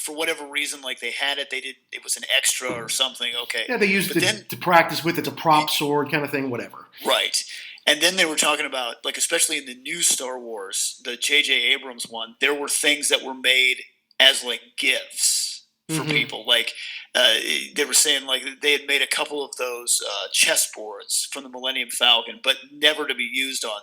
for whatever reason, like they had it, it was an extra or something. Okay. Yeah, they used it to practice with. It's a prop sword kind of thing, whatever. Right. And then they were talking about, like, especially in the new Star Wars, the J.J. Abrams one, there were things that were made as like gifts for people. Like they were saying, like they had made a couple of those chessboards from the Millennium Falcon, but never to be used on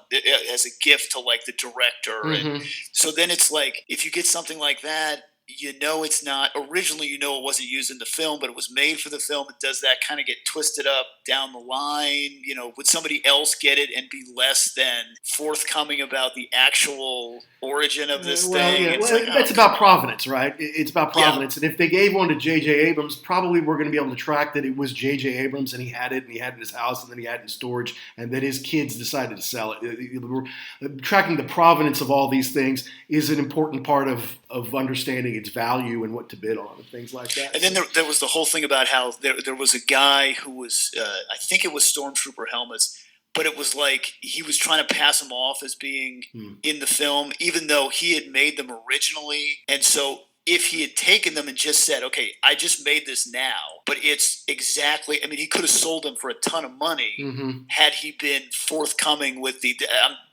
as a gift to like the director. And so then it's like, if you get something like that, it's not originally, it wasn't used in the film, but it was made for the film. It does that kind of get twisted up down the line? Would somebody else get it and be less than forthcoming about the actual origin of this thing? Yeah. It's about provenance, right? It's about provenance. Yeah. And if they gave one to J.J. Abrams, probably we're going to be able to track that it was J.J. Abrams and he had it in his house and then he had it in storage and then his kids decided to sell it. Tracking the provenance of all these things is an important part of understanding its value and what to bid on and things like that. And then there was the whole thing about how there was a guy who was, I think it was Stormtrooper helmets, but it was like he was trying to pass them off as being in the film, even though he had made them originally. And so if he had taken them and just said, okay, I just made this now, but it's exactly, I mean, he could have sold them for a ton of money had he been forthcoming with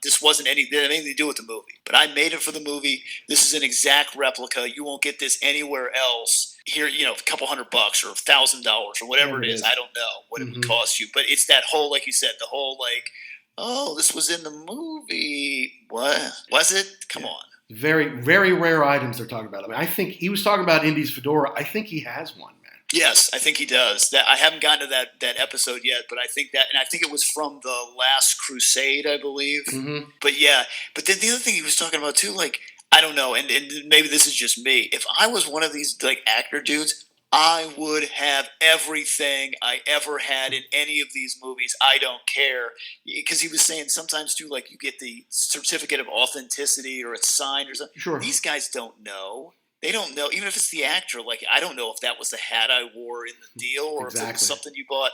this wasn't anything to do with the movie, but I made it for the movie. This is an exact replica. You won't get this anywhere else. Here, a couple $100 or $1,000 or whatever it is. I don't know what it would cost you, but it's that whole, like you said, the whole like, oh, this was in the movie. What was it? Come on. Very, very rare items they're talking about. I mean, I think he was talking about Indy's fedora. I think he has one, man. Yes, I think he does. I haven't gotten to that episode yet, but I think it was from the Last Crusade, I believe. But yeah, but then the other thing he was talking about too, like, I don't know, and maybe this is just me. If I was one of these like actor dudes, I would have everything I ever had in any of these movies. I don't care. Because he was saying sometimes too, like you get the certificate of authenticity or it's signed or something. Sure. These guys don't know. They don't know, even if it's the actor. Like, I don't know if that was the hat I wore in the deal or if it was something you bought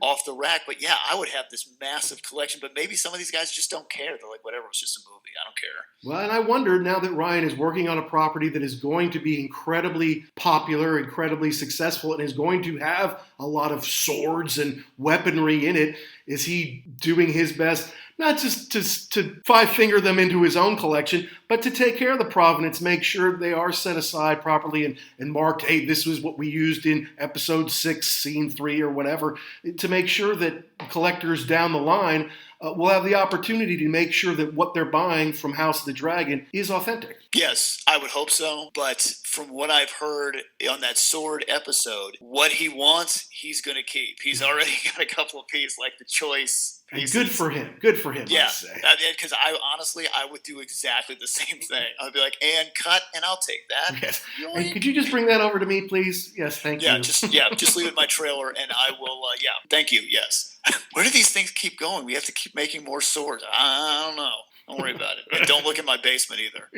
off the rack. But yeah, I would have this massive collection. But maybe some of these guys just don't care. They're like, whatever, it's just a movie. I don't care. Well, and I wonder now that Ryan is working on a property that is going to be incredibly popular, incredibly successful, and is going to have a lot of swords and weaponry in it, is he doing his best not just to five-finger them into his own collection, but to take care of the provenance, make sure they are set aside properly and marked, hey, this was what we used in episode 6, scene 3, or whatever, to make sure that collectors down the line will have the opportunity to make sure that what they're buying from House of the Dragon is authentic. Yes, I would hope so. But from what I've heard on that Sword episode, what he wants, he's going to keep. He's already got a couple of pieces, like the choice pieces. Good for him. Good for him, yeah, I say. Because I would do exactly the same thing. I'd be like, and cut, and I'll take that. Yes. And could you just bring that over to me, please? Yes, thank you. Just leave it in my trailer, and I will, thank you, yes. Where do these things keep going? We have to keep making more swords. I don't know. Don't worry about it. And don't look in my basement either.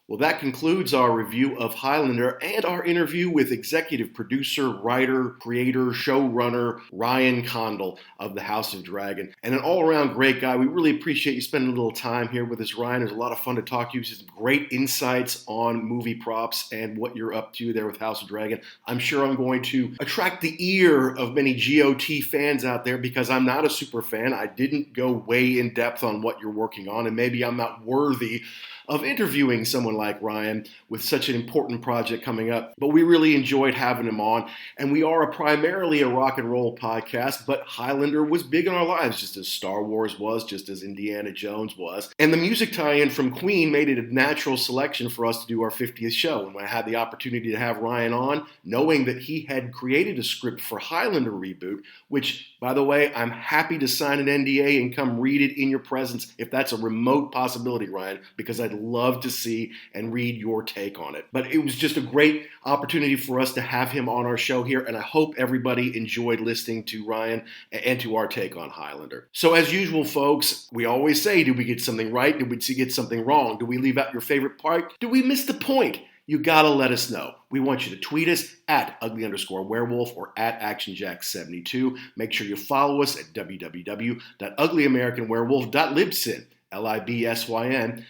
Well, that concludes our review of Highlander and our interview with executive producer, writer, creator, showrunner Ryan Condal of the House of Dragon. And an all-around great guy. We really appreciate you spending a little time here with us, Ryan. It was a lot of fun to talk to you. Some great insights on movie props and what you're up to there with House of Dragon. I'm sure I'm going to attract the ear of many GOT fans out there because I'm not a super fan. I didn't go way in depth on what you're working on, and maybe I'm not worthy of interviewing someone like Ryan with such an important project coming up. But we really enjoyed having him on. And we are primarily a rock and roll podcast, but Highlander was big in our lives, just as Star Wars was, just as Indiana Jones was. And the music tie-in from Queen made it a natural selection for us to do our 50th show. And when I had the opportunity to have Ryan on, knowing that he had created a script for Highlander Reboot, which, by the way, I'm happy to sign an NDA and come read it in your presence if that's a remote possibility, Ryan, because I'd love to see and read your take on it. But it was just a great opportunity for us to have him on our show here, and I hope everybody enjoyed listening to Ryan and to our take on Highlander. So as usual, folks, we always say, did we get something right? Did we get something wrong? Did we leave out your favorite part? Did we miss the point? You gotta let us know. We want you to tweet us at @ugly_werewolf or at ActionJack72. Make sure you follow us at www.uglyamericanwerewolf.libsyn, LIBSYN.com,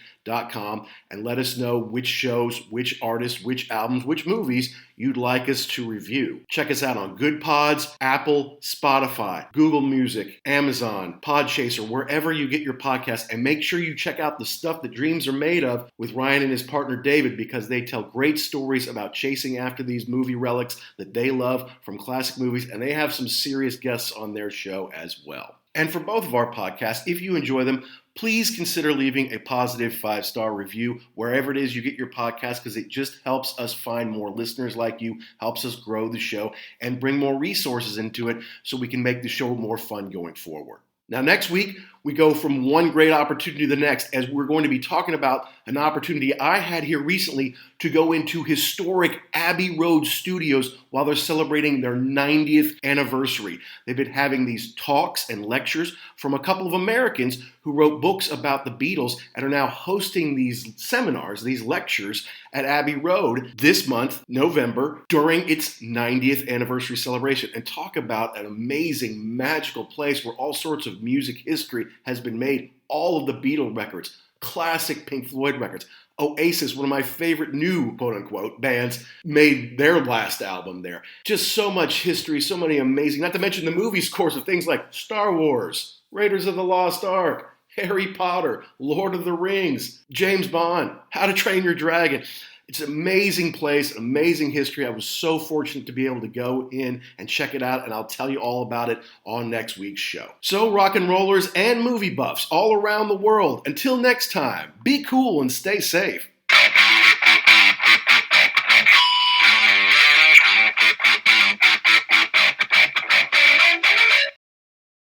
and let us know which shows, which artists, which albums, which movies you'd like us to review. Check us out on Good Pods, Apple, Spotify, Google Music, Amazon, Podchaser, wherever you get your podcasts, and make sure you check out the Stuff That Dreams Are Made Of with Ryan and his partner David, because they tell great stories about chasing after these movie relics that they love from classic movies, and they have some serious guests on their show as well. And for both of our podcasts, if you enjoy them, please consider leaving a positive 5-star review wherever it is you get your podcast, because it just helps us find more listeners like you, helps us grow the show, and bring more resources into it so we can make the show more fun going forward. Now, next week, we go from one great opportunity to the next, as we're going to be talking about an opportunity I had here recently to go into historic Abbey Road Studios while they're celebrating their 90th anniversary. They've been having these talks and lectures from a couple of Americans who wrote books about the Beatles and are now hosting these seminars, these lectures at Abbey Road this month, November, during its 90th anniversary celebration. And talk about an amazing, magical place where all sorts of music history has been made. All of the Beatles records, classic Pink Floyd records. Oasis, one of my favorite new quote-unquote bands, made their last album there. Just so much history, so many amazing, not to mention the movie scores of things like Star Wars, Raiders of the Lost Ark, Harry Potter, Lord of the Rings, James Bond, How to Train Your Dragon. It's an amazing place, amazing history. I was so fortunate to be able to go in and check it out, and I'll tell you all about it on next week's show. So, rock and rollers and movie buffs all around the world, until next time, be cool and stay safe.